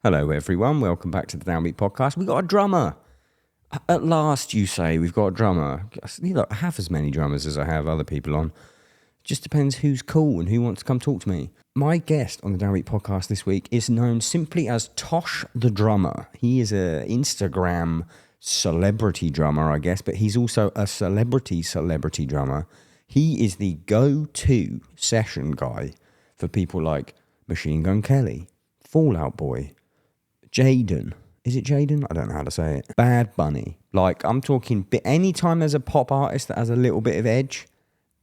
Hello, everyone. Welcome back to the Downbeat podcast. We got a drummer. At last, you say we've got a drummer. I have as many drummers as I have other people on. Just depends who's cool and who wants to come talk to me. My guest on the Downbeat podcast this week is known simply as Tosh the drummer. He is an Instagram celebrity drummer, I guess, but he's also a celebrity drummer. He is the go-to session guy for people like Machine Gun Kelly, Fall Out Boy, Jaden. Is it Jaden? I don't know how to say it. Bad Bunny. Like, I'm talking, anytime there's a pop artist that has a little bit of edge,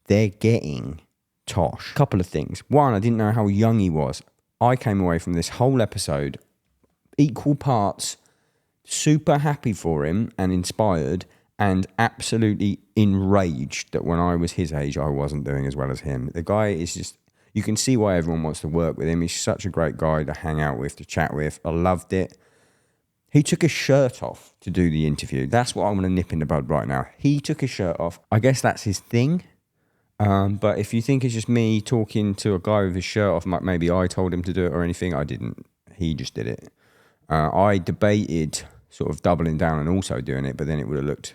they're getting Tosh. Couple of things. One, I didn't know how young he was. I came away from this whole episode equal parts super happy for him and inspired and absolutely enraged that when I was his age, I wasn't doing as well as him. The guy is just, you can see why everyone wants to work with him. He's such a great guy to hang out with, to chat with. I loved it. He took his shirt off to do the interview. That's what I'm going to nip in the bud right now. He took his shirt off. I guess that's his thing. But if you think it's just me talking to a guy with his shirt off, maybe I told him to do it or anything, I didn't. He just did it. I debated sort of doubling down and also doing it, but then it would have looked,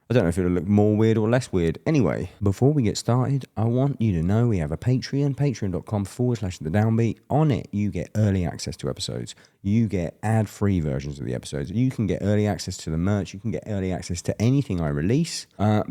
I don't know if it would have looked more weird or less weird. Anyway, before we get started, I want you to know we have a Patreon, patreon.com/the Downbeat. On it, you get early access to episodes. You get ad-free versions of the episodes. You can get early access to the merch. You can get early access to anything I release.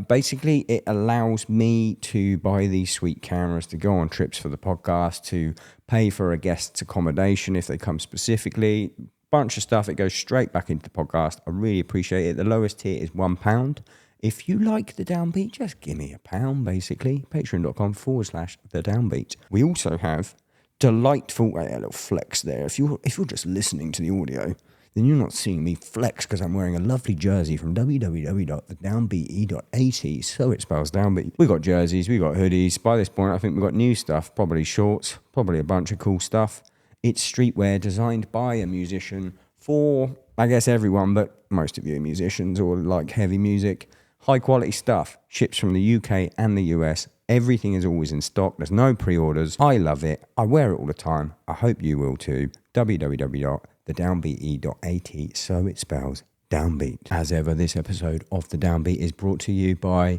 Basically, it allows me to buy these sweet cameras, to go on trips for the podcast, to pay for a guest's accommodation if they come specifically. Bunch of stuff. It goes straight back into the podcast. I really appreciate it. The lowest tier is £1. If you like the Downbeat, just give me £1, basically. Patreon.com/the Downbeat. We also have delightful, a little flex there. If you're just listening to the audio, then you're not seeing me flex because I'm wearing a lovely jersey from www.thedownbeat.at. So it spells Downbeat. We got jerseys, we got hoodies. By this point, I think we've got new stuff, probably shorts, probably a bunch of cool stuff. It's streetwear designed by a musician for, I guess, everyone, but most of you are musicians or like heavy music. High quality stuff, ships from the UK and the US. Everything is always in stock. There's no pre-orders. I love it. I wear it all the time. I hope you will too. www.thedownbeat.at. So it spells Downbeat. As ever, this episode of The Downbeat is brought to you by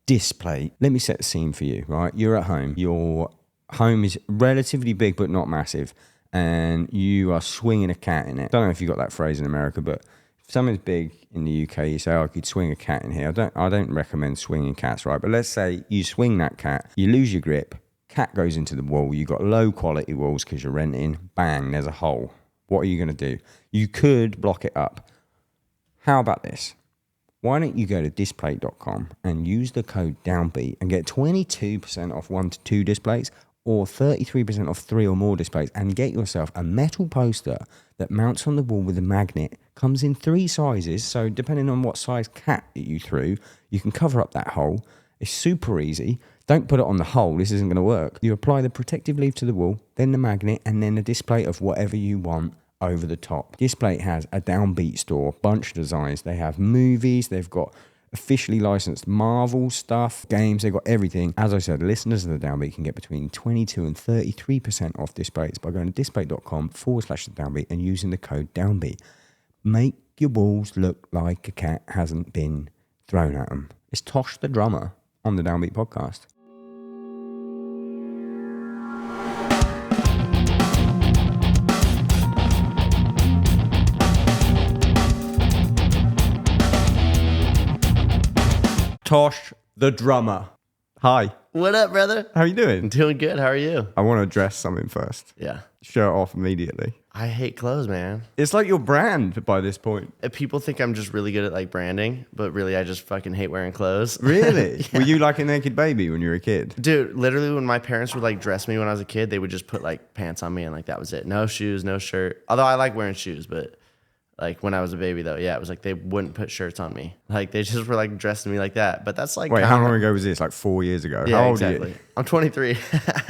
Display. Let me set the scene for you, right? You're at home. Your home is relatively big, but not massive. And you are swinging a cat in it. I don't know if you got that phrase in America, but if something's big in the UK, you say, I could swing a cat in here. I don't recommend swinging cats, right? But let's say you swing that cat, you lose your grip, cat goes into the wall, you got low quality walls because you're renting, bang, there's a hole. What are you going to do? You could block it up. How about this? Why don't you go to display.com and use the code DOWNBEAT and get 22% off 1 to 2 displays or 33% off 3 or more displays and get yourself a metal poster that mounts on the wall with a magnet, comes in 3 sizes, so depending on what size cat you threw, you can cover up that hole. It's super easy. Don't put it on the hole, this isn't going to work. You apply the protective leaf to the wall, then the magnet, and then a display of whatever you want over the top. Display has a Downbeat store, bunch of designs. They have movies, they've got officially licensed Marvel stuff, games, they've got everything. As I said, listeners of the Downbeat can get between 22 and 33% off displays by going to display.com/the Downbeat and using the code Downbeat. Make your walls look like a cat hasn't been thrown at them. It's Tosh the drummer on the Downbeat podcast. Tosh the drummer. Hi. What up, brother? How are you doing? I'm doing good. How are you? I want to address something first. Yeah. Shirt off immediately. I hate clothes, man. It's like your brand by this point. People think I'm just really good at like branding, but really I just fucking hate wearing clothes. Really? Yeah. Were you like a naked baby when you were a kid? Dude, literally when my parents would like dress me when I was a kid, they would just put like pants on me and like that was it. No shoes, no shirt. Although I like wearing shoes, but like when I was a baby though, yeah, it was like they wouldn't put shirts on me. Like they just were like dressing me like that. But that's like... Wait, how long ago was this? Like 4 years ago? Yeah, how old exactly. are you? I'm 23.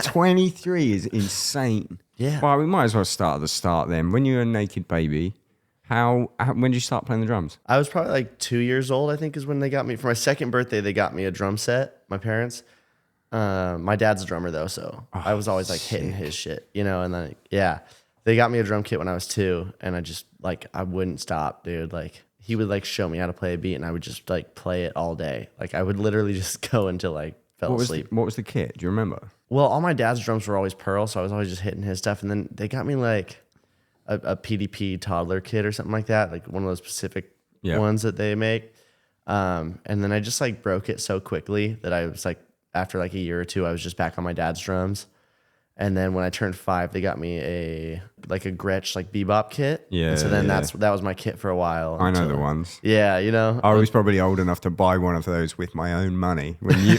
23 is insane. Yeah. Well, we might as well start at the start then. When you were a naked baby, when did you start playing the drums? I was probably like 2 years old, I think is when they got me. For my second birthday, they got me a drum set, my parents. My dad's a drummer though, so I was always like hitting his shit, you know, and then, yeah. They got me a drum kit when I was 2, and I just like I wouldn't stop, dude. Like he would like show me how to play a beat, and I would just like play it all day. Like I would literally just go until I fell asleep. What was the kit? Do you remember? Well, all my dad's drums were always Pearl, so I was always just hitting his stuff. And then they got me like a PDP toddler kit or something like that, like one of those specific ones that they make. And then I just like broke it so quickly that I was like, after like a year or 2, I was just back on my dad's drums. And then when I turned 5, they got me a Gretsch like bebop kit. Yeah. And so then that was my kit for a while. I know the ones. Yeah, you know. I was probably old enough to buy one of those with my own money when you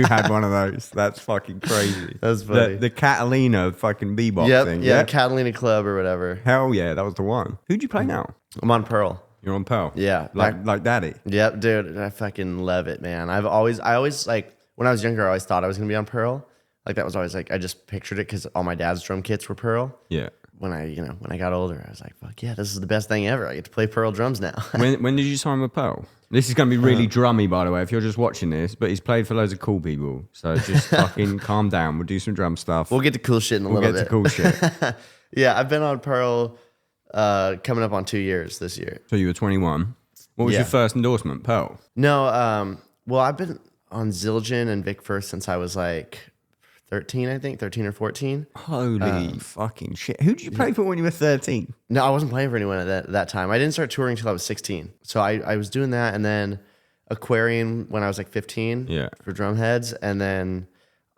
had one of those. That's fucking crazy. That's funny. The Catalina fucking bebop thing. Yeah, Catalina Club or whatever. Hell yeah, that was the one. Who'd you play now? I'm on Pearl. You're on Pearl. Yeah. Like daddy. Yep, dude. I fucking love it, man. I always like when I was younger, I always thought I was gonna be on Pearl. Like that was always like I just pictured it because all my dad's drum kits were Pearl. Yeah. When I got older, I was like, fuck yeah, this is the best thing ever. I get to play Pearl drums now. When did you sign with Pearl? This is going to be really drummy, by the way, if you're just watching this. But he's played for loads of cool people, so just fucking calm down. We'll do some drum stuff. We'll get to cool shit in a little bit. We'll get to cool shit. Yeah, I've been on Pearl coming up on 2 years this year. So you were 21. What was your first endorsement, Pearl? No, well, I've been on Zildjian and Vic First since I was like 13, I think, 13 or 14. Holy fucking shit. Who did you play for when you were 13? No, I wasn't playing for anyone at that time. I didn't start touring until I was 16. So I was doing that, and then Aquarian when I was like 15 for drum heads. And then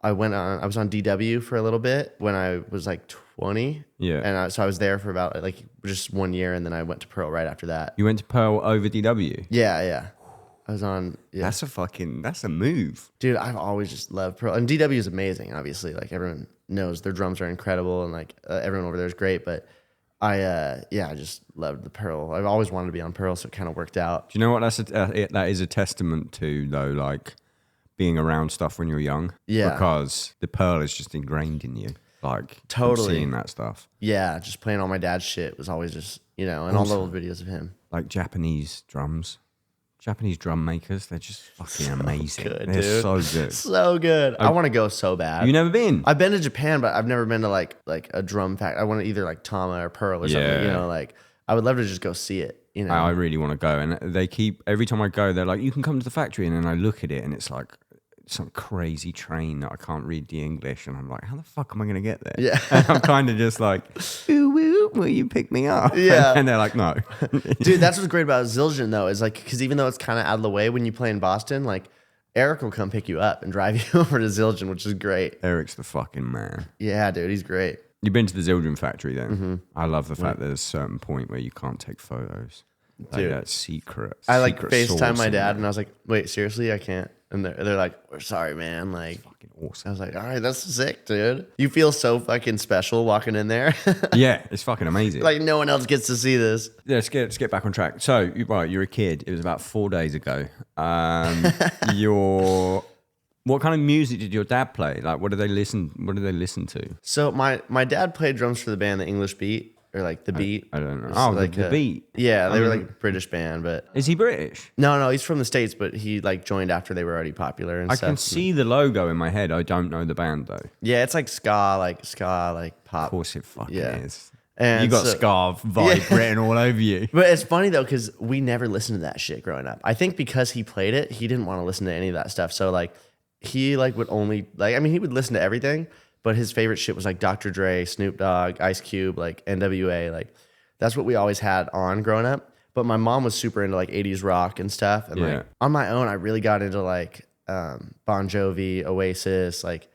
I was on DW for a little bit when I was like 20. Yeah. And so I was there for about like just 1 year, and then I went to Pearl right after that. You went to Pearl over DW? Yeah. I was on. Yeah. That's a move. Dude, I've always just loved Pearl. And DW is amazing, obviously. Like everyone knows their drums are incredible, and like everyone over there is great. But I just loved the Pearl. I've always wanted to be on Pearl, so it kind of worked out. Do you know what that is a testament to, though? Like being around stuff when you're young. Yeah. Because the Pearl is just ingrained in you. Like Totally seeing that stuff. Yeah, just playing all my dad's shit was always just, and all the old videos of him. Like Japanese drums. Japanese drum makers, they're just fucking amazing. Good, they're dude. so good. So good. I want to go so bad. You never been? I've been to Japan, but I've never been to like a drum factory. I want to either like Tama or Pearl or something. Like I would love to just go see it. I really want to go, and they keep every time I go, they're like, "You can come to the factory," and then I look at it, and it's like some crazy train that I can't read the English, and I'm like, "How the fuck am I gonna get there?" Yeah, and I'm kind of just like, "Ooh, woo, will you pick me up?" Yeah, and they're like, "No." Dude, that's what's great about Zildjian though, is like because even though it's kind of out of the way when you play in Boston, like Eric will come pick you up and drive you over to Zildjian, which is great. Eric's the fucking man. Yeah, dude, he's great. You've been to the Zildjian factory then? Mm-hmm. I love the fact that there's a certain point where you can't take photos. Like Dude, that's secret. I like FaceTime my dad, and I was like, "Wait, seriously, I can't." And they're like, "We're sorry, man." Like, fucking awesome. I was like, "All right, that's sick, dude. You feel so fucking special walking in there." Yeah, it's fucking amazing. Like no one else gets to see this. Yeah, let's get back on track. So, you're a kid. It was about 4 days ago. What kind of music did your dad play? Like, what did they listen to? So my dad played drums for the band, the English Beat. Or like the Beat. I don't know. Oh, like the Beat. Yeah, they were like a British band, but is he British? No, he's from the States, but he like joined after they were already popular and I stuff. can see the logo in my head. I don't know the band though. Yeah, it's like ska, like pop. Of course it fucking is. And you got ska vibe written all over you. But it's funny though, because we never listened to that shit growing up. I think because he played it, he didn't want to listen to any of that stuff. So like he like would only like, I mean, he would listen to everything, but his favorite shit was like Dr. Dre, Snoop Dogg, Ice Cube, like NWA, like that's what we always had on growing up. But my mom was super into like 80s rock and stuff. And like on my own, I really got into like Bon Jovi, Oasis, like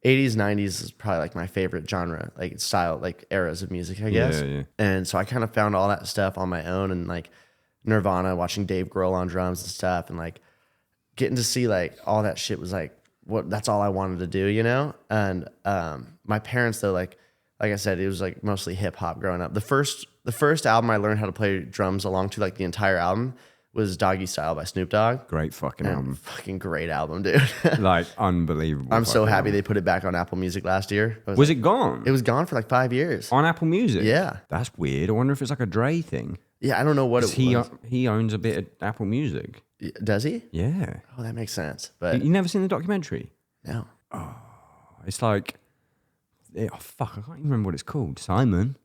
80s, 90s is probably like my favorite genre, like style, like eras of music, I guess. Yeah. And so I kind of found all that stuff on my own, and like Nirvana, watching Dave Grohl on drums and stuff, and like getting to see like all that shit was like that's all I wanted to do, And my parents though, like I said, it was like mostly hip hop growing up. The first album I learned how to play drums along to, like the entire album, was Doggy Style by Snoop Dogg. Great fucking album. Fucking great album, dude. Like unbelievable. I'm so happy they put it back on Apple Music last year. Was it gone? It was gone for like 5 years. On Apple Music? Yeah. That's weird. I wonder if it's like a Dre thing. Yeah, I don't know what it was. He owns a bit of Apple Music. Does he? Yeah. Oh, that makes sense. But You never seen the documentary? No. It's like, oh fuck, I can't even remember what it's called. Simon.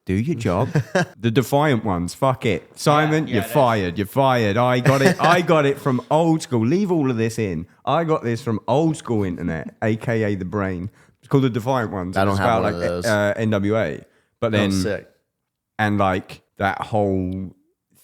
do your job. The defiant ones, fuck it. Simon, you're fired. You're fired. I got it. I got it from old school. Leave all of this in. I got this from old school internet, aka the brain. It's called the defiant ones. I don't have one like of those. NWA. But then, sick. and like that whole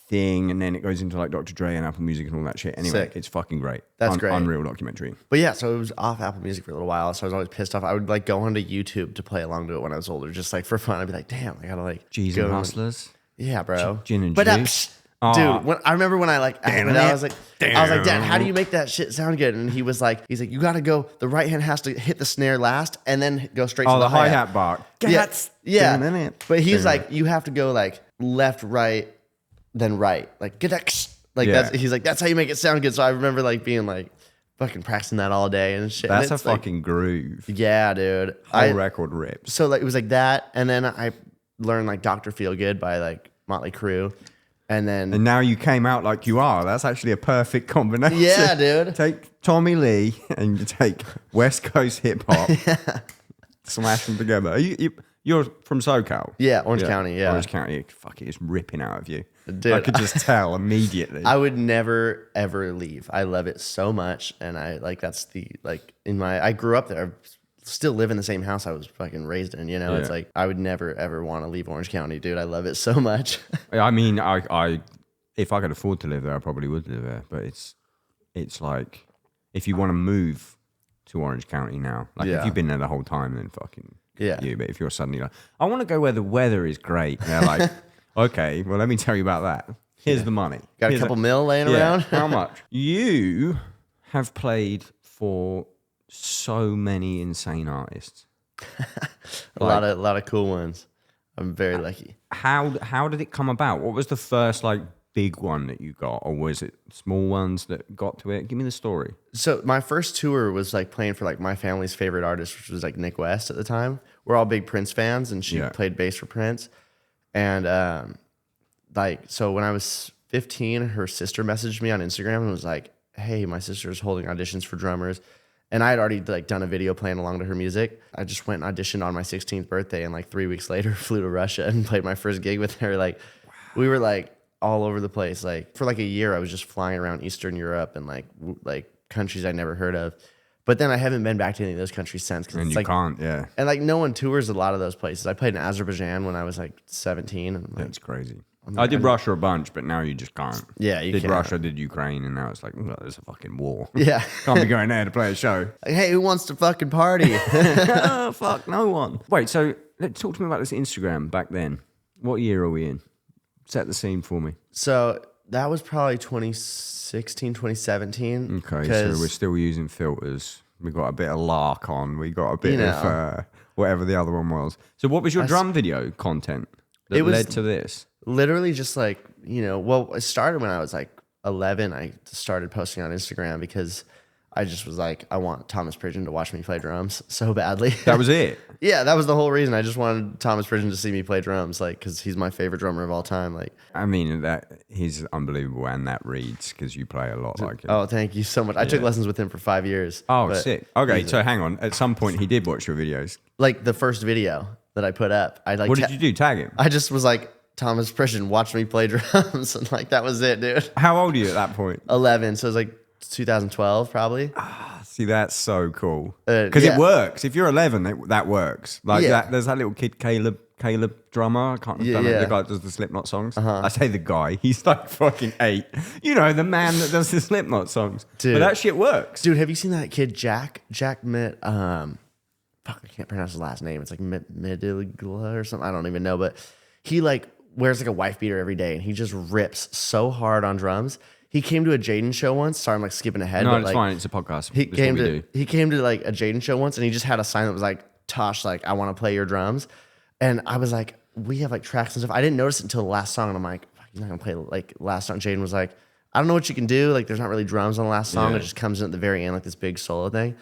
thing, and then it goes into like Dr. Dre and Apple Music and all that shit. Anyway, Sick. it's fucking great. That's great. Unreal documentary. But yeah, so it was off Apple Music for a little while, so I was always pissed off. I would like go onto YouTube to play along to it when I was older, just like for fun. I'd be like, damn, I gotta like G's go and on- Hustlers. Yeah, bro. Gin and but juice. dude, I remember when I like, I was like, Damn. Dad, how do you make that shit sound good? And he's like, you gotta go. The right hand has to hit the snare last, and then go straight to the hi-hat bar. Yeah. But he's like, you have to go like left, right, then right, like that's. He's like, that's how you make it sound good. So I remember like being like, fucking practicing that all day and shit. That's and a fucking groove. Yeah, dude. Whole record rips. So like it was like that, and then I learned like Dr. Feelgood by like Motley Crue, and now you came out like you are. That's actually a perfect combination. Yeah, dude. Take Tommy Lee and you take West Coast hip hop, smash them together. You're from SoCal. Yeah, Orange County. Yeah, Orange County. Fuck it, it's ripping out of you. Dude, I could just tell immediately. I would never ever leave. I love it so much, and I like that's the like in my. I grew up there. I still live in the same house I was fucking raised in. You know, it's like I would never ever want to leave Orange County, dude. I love it so much. I mean, I if I could afford to live there, I probably would live there. But it's like if you want to move to Orange County now, like if you've been there the whole time, then fucking you. But if you're suddenly like, I want to go where the weather is great, and they're like, okay, well let me tell you about that. Here's the money. Got a couple mil laying around. How much? You have played for so many insane artists. a lot of cool ones. I'm very lucky. How did it come about? What was the first like big one that you got, or was it small ones that got to it? Give me the story. So my first tour was like playing for like my family's favorite artist, which was like Nick West at the time. We're all big Prince fans, and she played bass for Prince. And like so when I was 15, her sister messaged me on Instagram and was like, "Hey, my sister's holding auditions for drummers." And I had already like done a video playing along to her music. I just went and auditioned on my 16th birthday, and like 3 weeks later flew to Russia and played my first gig with her. Like we were like all over the place. Like for like a year, I was just flying around Eastern Europe and like countries I'd never heard of. But then I haven't been back to any of those countries since. And it's you like, can't, yeah. And like no one tours a lot of those places. I played in Azerbaijan when I was like 17. And like, that's crazy. I did Russia a bunch, but now you just can't. Yeah, you did can't. Russia, did Ukraine, and now it's like, well, there's a fucking war. Yeah. Can't be going there to play a show. Like, hey, who wants to fucking party? Oh, fuck, no one. Wait, so talk to me about this Instagram back then. What year are we in? Set the scene for me. So that was probably 2016, 2017. Okay, so we're still using filters. We got a bit of lark on. We got a bit of whatever the other one was. So what was your drum video content that led to this? Literally just like, well, it started when I was like 11. I started posting on Instagram because I just was like, I want Thomas Pridgen to watch me play drums so badly. That was it? Yeah, that was the whole reason. I just wanted Thomas Pridgen to see me play drums, like, because he's my favorite drummer of all time. Like, I mean, that he's unbelievable, and that reads because you play a lot like him. Oh, thank you so much. I took lessons with him for 5 years. Oh, sick. Okay, so hang on. At some point, he did watch your videos. Like the first video that I put up, I like. What did you do? Tag him? I just was like, Thomas Pridgen, watch me play drums, and like that was it, dude. How old are you at that point? 11, so it was like 2012 probably. See, that's so cool because it works. If you're 11, that works. Like that. There's that little kid, Caleb drummer. I can't remember the guy that does the Slipknot songs. I say the guy. He's like fucking 8. You know, the man that does the Slipknot songs. Dude, but that shit works. Dude, have you seen that kid Jack Mitt? Fuck, I can't pronounce his last name. It's like Midigla or something. I don't even know, but he like wears like a wife beater every day, and he just rips so hard on drums. He came to a Jaden show once. Sorry, I'm like skipping ahead. No, but it's like, fine. It's a podcast. He came to like a Jaden show once, and he just had a sign that was like, Tosh, like, I want to play your drums. And I was like, we have like tracks and stuff. I didn't notice it until the last song, and I'm like, fuck, he's not gonna play like last song. Jaden was like, I don't know what you can do. Like, there's not really drums on the last song. It just comes in at the very end, like this big solo thing.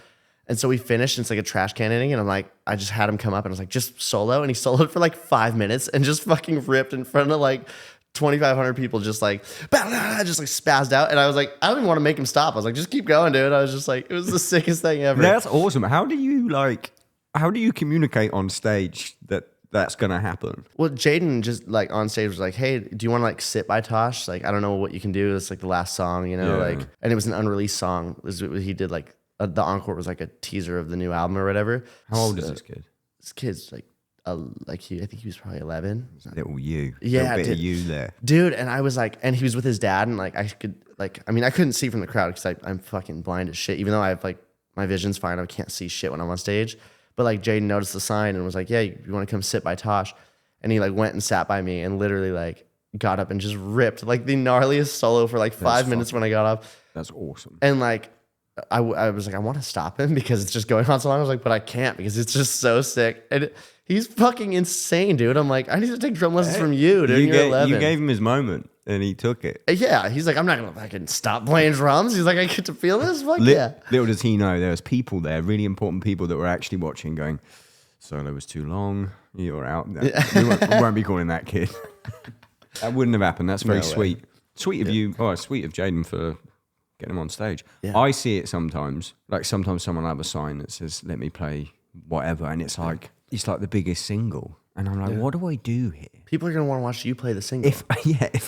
And so we finished, and it's like a trash can ending, and I'm like, I just had him come up, and I was like, just solo. And he soloed for like 5 minutes and just fucking ripped in front of like 2,500 people, just like spazzed out. And I was like, I don't even want to make him stop. I was like, just keep going, dude. I was just like, it was the sickest thing ever. That's awesome. How do you communicate on stage that that's gonna happen. Well, Jaden just like on stage was like, "Hey, do you want to like sit by Tosh? Like, I don't know what you can do. It's like the last song, you know, like." And it was an unreleased song. He did like the encore was like a teaser of the new album or whatever. How old is this kid? This kid's like, I think he was probably 11. Little you, Yeah, little bit of you there, dude. And I was like, and he was with his dad, and like I couldn't see from the crowd because I'm fucking blind as shit. Even though I have like my vision's fine, I can't see shit when I'm on stage. But like Jaden noticed the sign and was like, "Yeah, you want to come sit by Tosh?" And he like went and sat by me and literally like got up and just ripped like the gnarliest solo for like 5 minutes when I got up. That's awesome. And like I was like, I want to stop him because it's just going on so long. I was like, but I can't because it's just so sick. And he's fucking insane, dude. I'm like, I need to take drum lessons from you, dude. You're 11. You gave him his moment and he took it. Yeah, he's like, I'm not gonna fucking stop playing drums. He's like, I get to feel this. Fuck yeah. Little does he know, there was people there, really important people that were actually watching, going, "Solo was too long. You're out." We won't be calling that kid. That wouldn't have happened. That's very sweet. Sweet of you. Oh, sweet of Jaden for getting him on stage. Yeah. I see it sometimes. Like sometimes someone will have a sign that says, "Let me play whatever," and it's like the biggest single. And I'm like, what do I do here? People are gonna want to watch you play the single. If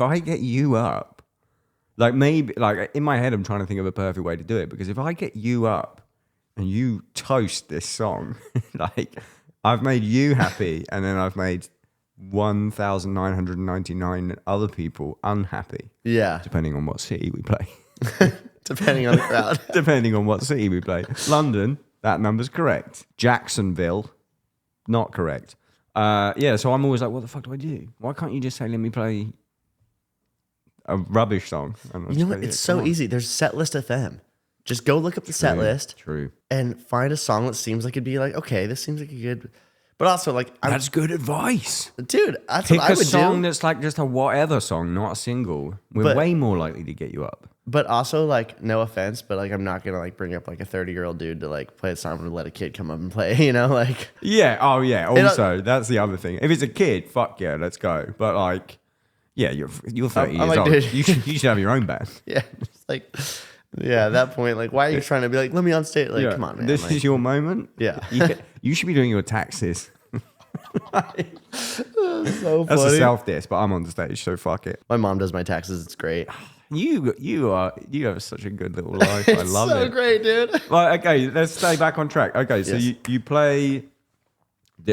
I get you up, like maybe like in my head, I'm trying to think of a perfect way to do it, because if I get you up and you toast this song, like I've made you happy, and then I've made 1,999 other people unhappy. Yeah, depending on what city we play. Depending on the crowd. Depending on what city we play. London, that number's correct. Jacksonville, not correct. So I'm always like, what the fuck do I do? Why can't you just say, "Let me play a rubbish song"? You know what? It's so easy. There's Setlist FM. Just go look up the set list. True. And find a song that seems like it'd be like, okay, this seems like a good... But also, like... That's good advice. Dude, that's Pick what I would do. Pick a song that's like just a whatever song, not a single. We're way more likely to get you up. But also, like, no offense, but like I'm not gonna like bring up like a 30-year-old dude to like play a song and let a kid come up and play, you know, like. Yeah. Oh yeah. Also, that's the other thing. If it's a kid, fuck yeah, let's go. But like, yeah, you're 30 years old. Dude. You should have your own band. Yeah. It's like, yeah, at that point, like, why are you trying to be like, let me on stage? Like, come on, man. This is your moment. Yeah. You should be doing your taxes. So That's funny. a self-diss, but I'm on the stage, so fuck it. My mom does my taxes. It's great. You have such a good little life. I love it. So great, dude. Like, okay, let's stay back on track. Okay, so you play.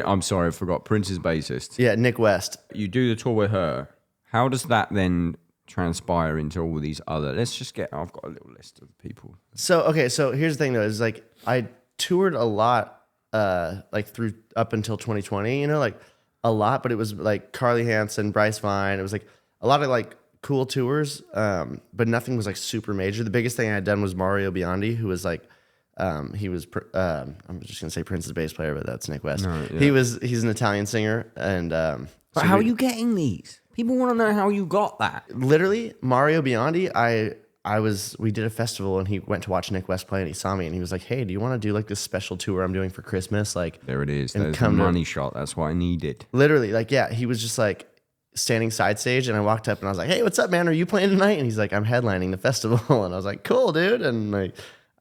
I'm sorry, I forgot. Prince's bassist. Yeah, Nick West. You do the tour with her. How does that then transpire into all these other? I've got a little list of people. So here's the thing though, is like I toured a lot, like through up until 2020. You know, like a lot, but it was like Carly Hansen, Bryce Vine. It was like a lot of like cool tours, but nothing was like super major. The biggest thing I had done was Mario Biondi, who was like, I'm just gonna say Prince's bass player, but that's Nick West. No, yeah. He's an Italian singer, and but how are you getting these? People want to know how you got that. Literally, Mario Biondi, we did a festival and he went to watch Nick West play and he saw me and he was like, "Hey, do you want to do like this special tour I'm doing for Christmas?" Like, there it is. There's the money shot. That's what I needed. Literally, like, yeah, he was just like standing side stage and I walked up and I was like, "Hey, what's up, man? Are you playing tonight?" And he's like, "I'm headlining the festival." And I was like, "Cool, dude." And like,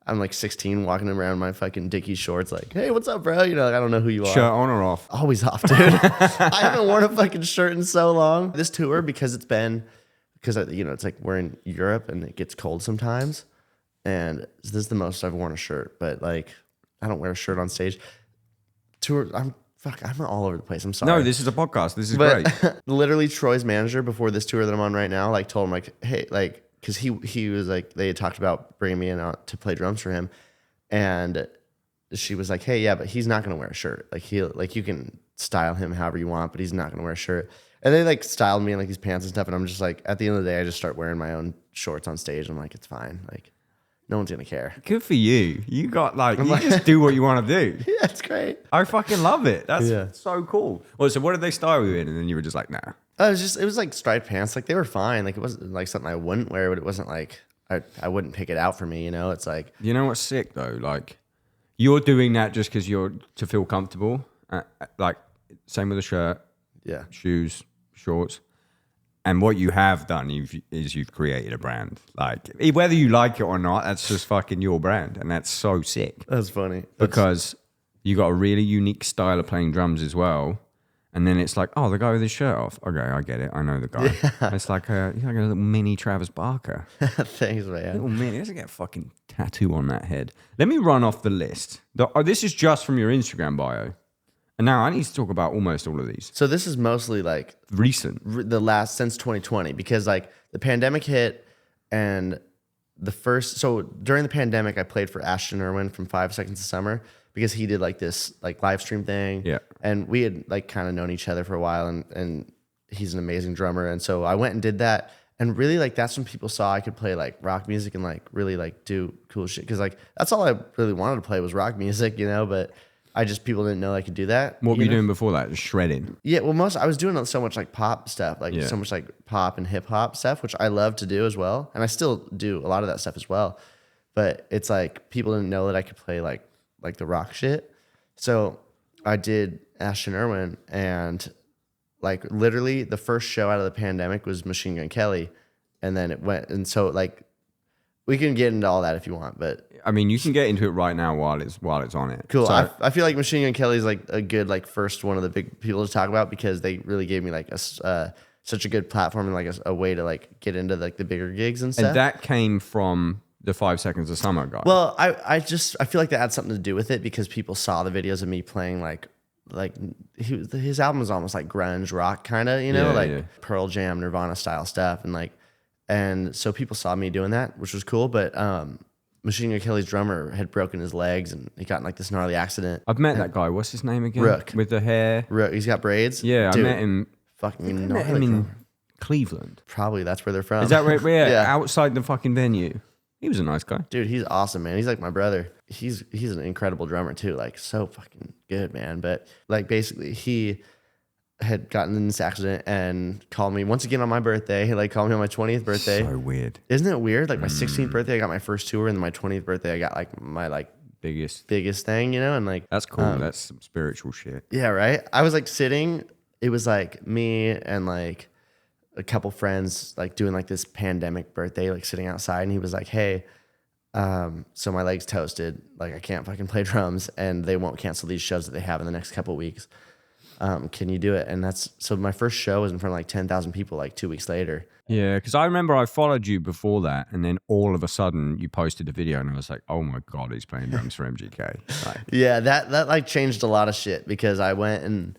I'm like 16 walking around in my fucking Dickies shorts like, "Hey, what's up, bro?" You know, like, I don't know who you are. Shirt on or off? Always off, dude. I haven't worn a fucking shirt in so long. This tour, because it's like we're in Europe and it gets cold sometimes. And this is the most I've worn a shirt, but like, I don't wear a shirt on stage. Tour, I'm all over the place. I'm sorry. No, this is a podcast. This is great. Literally, Troy's manager before this tour that I'm on right now, like told him like, "Hey," like, because he was like, they had talked about bringing me in out to play drums for him, and she was like, "Hey, yeah, but he's not gonna wear a shirt. Like you can style him however you want, but he's not gonna wear a shirt." And they like styled me in like these pants and stuff, and I'm just like, at the end of the day, I just start wearing my own shorts on stage. I'm like, it's fine. Like, no one's gonna care. Good for you. You got like, just do what you want to do. Yeah, it's great. I fucking love it. That's so cool. Well, so what did they style you in? And then you were just like, nah. It was like striped pants. Like, they were fine. Like, it wasn't like something I wouldn't wear, but it wasn't like I wouldn't pick it out for me. You know, it's like, you know what's sick though? Like, you're doing that just because you're to feel comfortable. Like, same with a shirt. Yeah. Shoes, shorts. And what you have done is you've created a brand. Like, whether you like it or not, that's just fucking your brand. And that's so sick. That's funny. Because you got a really unique style of playing drums as well. And then it's like, oh, the guy with his shirt off. Okay, I get it. I know the guy. It's like he's like a little mini Travis Barker. Thanks, man. Little mini. Let's get a fucking tattoo on that head. Let me run off the list. This is just from your Instagram bio. And now I need to talk about almost all of these. So this is mostly like Recent. The last since 2020, because like the pandemic hit and so during the pandemic, I played for Ashton Irwin from 5 Seconds of Summer because he did like this like live stream thing. Yeah. And we had like kind of known each other for a while, and he's an amazing drummer. And so I went and did that. And really like that's when people saw I could play like rock music and like really like do cool shit. Cause like that's all I really wanted to play was rock music, you know, but people didn't know I could do that. What were you doing before that? Just shredding? Yeah, well, I was doing so much like pop stuff, like so much like pop and hip hop stuff, which I love to do as well. And I still do a lot of that stuff as well. But it's like people didn't know that I could play like the rock shit. So I did Ashton Irwin, and like literally the first show out of the pandemic was Machine Gun Kelly. And then it went, and so like we can get into all that if you want, but I mean, you can get into it right now while it's on it. cool. So, I feel like Machine Gun Kelly is like a good like first one of the big people to talk about because they really gave me like such a good platform and like a way to like get into like the bigger gigs and stuff. and that came from the 5 Seconds of Summer guy. Well, I feel like that had something to do with it because people saw the videos of me playing like his album was almost like grunge rock kind of, you know, Pearl Jam, Nirvana style stuff, and so people saw me doing that, which was cool. But Machine Gun Kelly's drummer had broken his legs and he got in like this gnarly accident. I've met that guy. What's his name again? Rook. With the hair. Rook. He's got braids. Yeah, Dude, I met him. Fucking Met him in Cleveland. Probably that's where they're from. Is that right? Yeah. Outside the fucking venue. He was a nice guy. Dude, he's awesome, man. He's like my brother. He's an incredible drummer too. Like so fucking good, man. But like basically he had gotten in this accident and called me once again on my birthday. He like called me on my 20th birthday. So weird. Isn't it weird? Like my 16th birthday, I got my first tour, and then my 20th birthday, I got like my like biggest thing, you know? And like that's cool. That's some spiritual shit. yeah, right. I was like sitting. It was like me and like a couple friends like doing like this pandemic birthday, like sitting outside, and he was like, "Hey, so my leg's toasted. Like I can't fucking play drums, and they won't cancel these shows that they have in the next couple weeks. Can you do it?" And so my first show was in front of like 10,000 people like 2 weeks later. Yeah, because I remember I followed you before that, and then all of a sudden you posted a video, and I was like, "Oh my god, he's playing drums for MGK." Like, Yeah, that like changed a lot of shit because I went and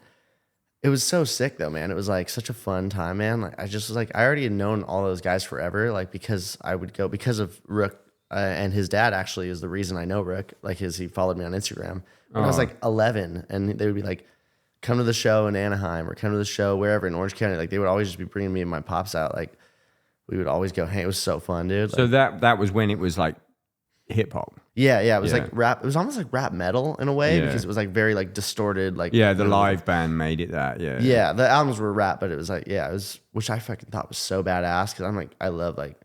it was so sick though, man. It was like such a fun time, man. Like I just was like I already had known all those guys forever, like because I would go because of Rook. And his dad actually is the reason I know Rook. Like he followed me on Instagram when I was like 11, and they would be like, "Come to the show in Anaheim or come to the show wherever in Orange County." Like they would always just be bringing me and my pops out. Like we would always go hang. It was so fun, dude. so Like, that was when it was like hip hop. yeah. It was Yeah. like rap. It was almost like rap metal in a way Yeah. because it was like very like distorted. Like Yeah, the live band made it that. Yeah. Yeah, the albums were rap, but it was like it was which I fucking thought was so badass because I'm like I love like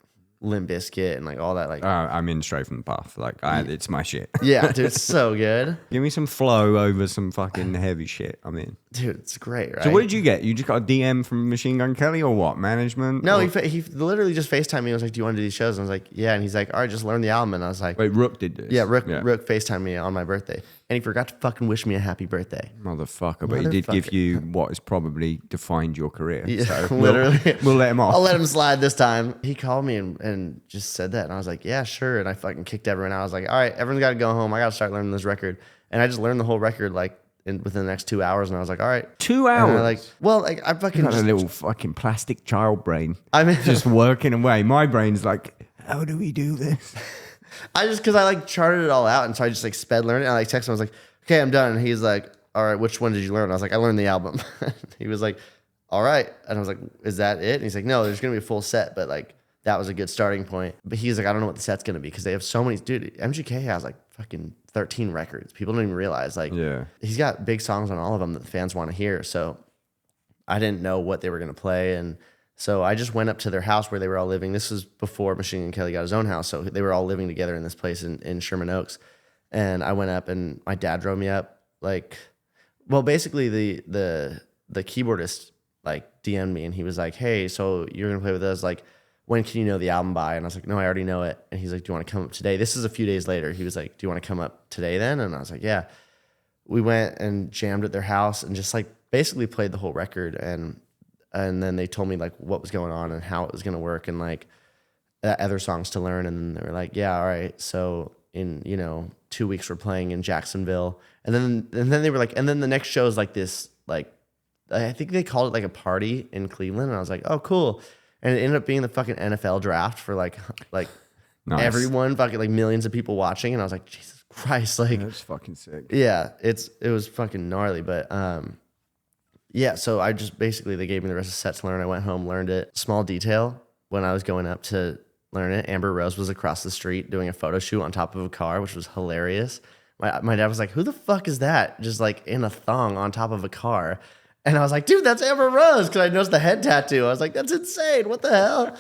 Limp Bizkit and like all that like I'm in straight from the path. Like it's my shit. yeah, dude, it's so good. Give me some flow over some fucking heavy shit. I'm in. Dude, it's great, right? So what did you get? You just got a DM from Machine Gun Kelly or what? Management? No, or? he literally just FaceTimed me. I was like, "Do you want to do these shows?" And I was like, "Yeah." And he's like, "All right, just learn the album." And I was like, Wait, Rook did this? "Yeah." Rook FaceTimed me on my birthday, and he forgot to fucking wish me a happy birthday. Motherfucker. But he did give you what has probably defined your career. Yeah, So literally. We'll let him off. I'll let him slide this time. He called me and just said that, and I was like, "Yeah, sure." And I fucking kicked everyone out. I was like, "All right, everyone's got to go home. I got to start learning this record." And I just learned the whole record like within the next 2 hours, and I was like, "All right." 2 And hours? I fucking Got a just, little fucking plastic child brain. I mean, Just working away. My brain's like, how do we do this? because I like charted it all out, and so I just like sped learning. And I like texted him, I was like, "Okay, I'm done." And he's like, "All right, which one did you learn?" I was like, "I learned the album." He was like, "All right," and I was like, "Is that it?" And he's like, "No, there's gonna be a full set, but like that was a good starting point." But he's like, "I don't know what the set's gonna be because they have so many." Dude, MGK has like fucking 13 records. People don't even realize like he's got big songs on all of them that the fans want to hear. So I didn't know what they were gonna play, and so I just went up to their house where they were all living. This was before Machine Gun Kelly got his own house, so they were all living together in this place in Sherman Oaks. And I went up, and my dad drove me up. Like, well, basically the keyboardist like DM'd me, and he was like, "Hey, so you're gonna play with us? Like, when can you know the album by?" And I was like, "No, I already know it." And he's like, "Do you want to come up today?" This is a few days later. He was like, "Do you want to come up today then?" And I was like, "Yeah." We went and jammed at their house and just like basically played the whole record, and then they told me like what was going on and how it was gonna work, and like other songs to learn, and then they were like, yeah, all right, so in 2 weeks we're playing in Jacksonville, and then they were like, and then the next show is like this, like I think they called it like a party in Cleveland, and I was like, oh cool, and it ended up being the fucking NFL draft for like Nice. everyone, fucking like millions of people watching, and I was like, Jesus Christ, like That's fucking sick. yeah, it was fucking gnarly, but yeah, so I just basically, they gave me the rest of the set to learn. I went home, learned it. Small detail, when I was going up to learn it, Amber Rose was across the street doing a photo shoot on top of a car, which was hilarious. My dad was like, who the fuck is that? Just like in a thong on top of a car. And I was like, dude, that's Amber Rose, because I noticed the head tattoo. I was like, that's insane. What the hell?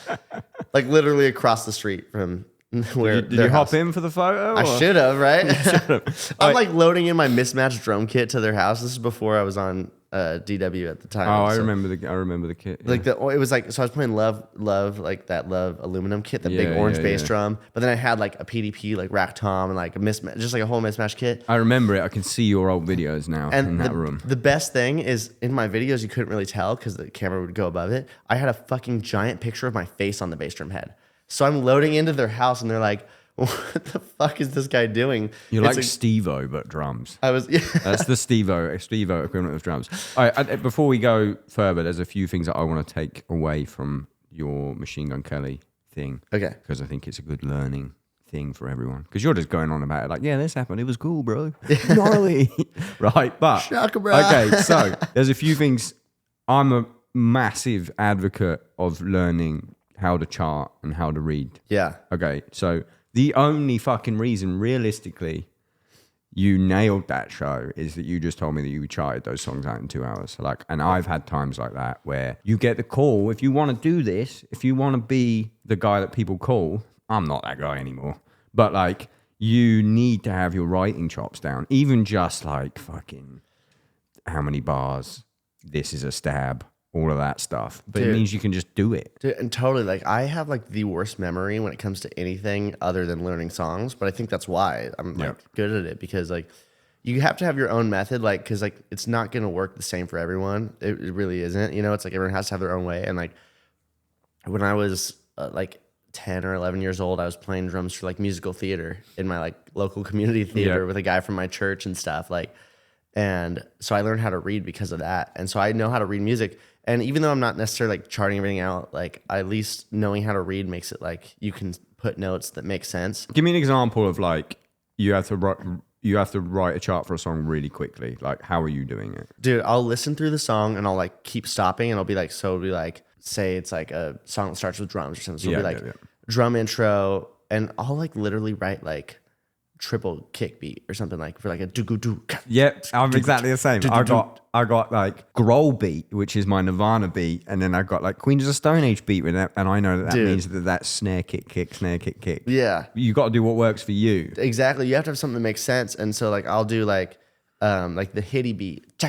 Like literally across the street from where. Did you hop in for the photo? I should have, right? I'm Right. like loading in my mismatched drum kit to their house. This is before I was on DW at the time. Oh, I So, remember the kit. Yeah. like it was like, so I was playing Love, like that Love aluminum kit, the big Yeah, orange yeah, bass yeah. drum. But then I had like a PDP, like rack tom, and like a mismatch, just like a whole mismatch kit. I remember it. I can see your old videos now in And that room. the best thing is, in my videos, you couldn't really tell because the camera would go above it. I had a fucking giant picture of my face on the bass drum head. So I'm loading into their house, and they're like, what the fuck is this guy doing? You're It's like Steve-O, but drums. I was, yeah. That's the Steve-O equivalent of drums. All right, before we go further, there's a few things that I want to take away from your Machine Gun Kelly thing. Okay. Because I think it's a good learning thing for everyone. Because you're just going on about it like, yeah, this happened. It was cool, bro. Gnarly. Right, but... Shaka, bro. Okay, so there's a few things. I'm a massive advocate of learning how to chart and how to read. Yeah. Okay, so... The only fucking reason, realistically, you nailed that show is that you just told me that you charted those songs out in 2 hours. Like, and I've had times like that where you get the call. If you want to do this, if you want to be the guy that people call, I'm not that guy anymore. But like, you need to have your writing chops down. Even just like fucking how many bars, this is a stab, all of that stuff. But Dude. it means you can just do it. Dude, and totally, like, I have like the worst memory when it comes to anything other than learning songs, but I think that's why I'm like good at it, because like you have to have your own method, like, because like it's not gonna work the same for everyone. It really isn't. It's like everyone has to have their own way. And like when I was like 10 or 11 years old, I was playing drums for like musical theater in my like local community theater with a guy from my church and stuff. Like, and so I learned how to read because of that. And so I know how to read music. And even though I'm not necessarily like charting everything out, like at least knowing how to read makes it like you can put notes that make sense. Give me an example of like you have to write a chart for a song really quickly. Like, how are you doing it? Dude, I'll listen through the song and I'll like keep stopping, and I'll be like, so it'll be like, say it's like a song that starts with drums or something. So it'll be like drum intro, and I'll like literally write like triple kick beat or something, like for like a do. Yep, I'm exactly the same. I got like Grohl beat, which is my Nirvana beat, and then I got like Queens of the Stone Age beat with that, and I know that means that that's snare kick, snare kick. Yeah, you got to do what works for you. Exactly. You have to have something that makes sense, and so like I'll do like the hitty beat. So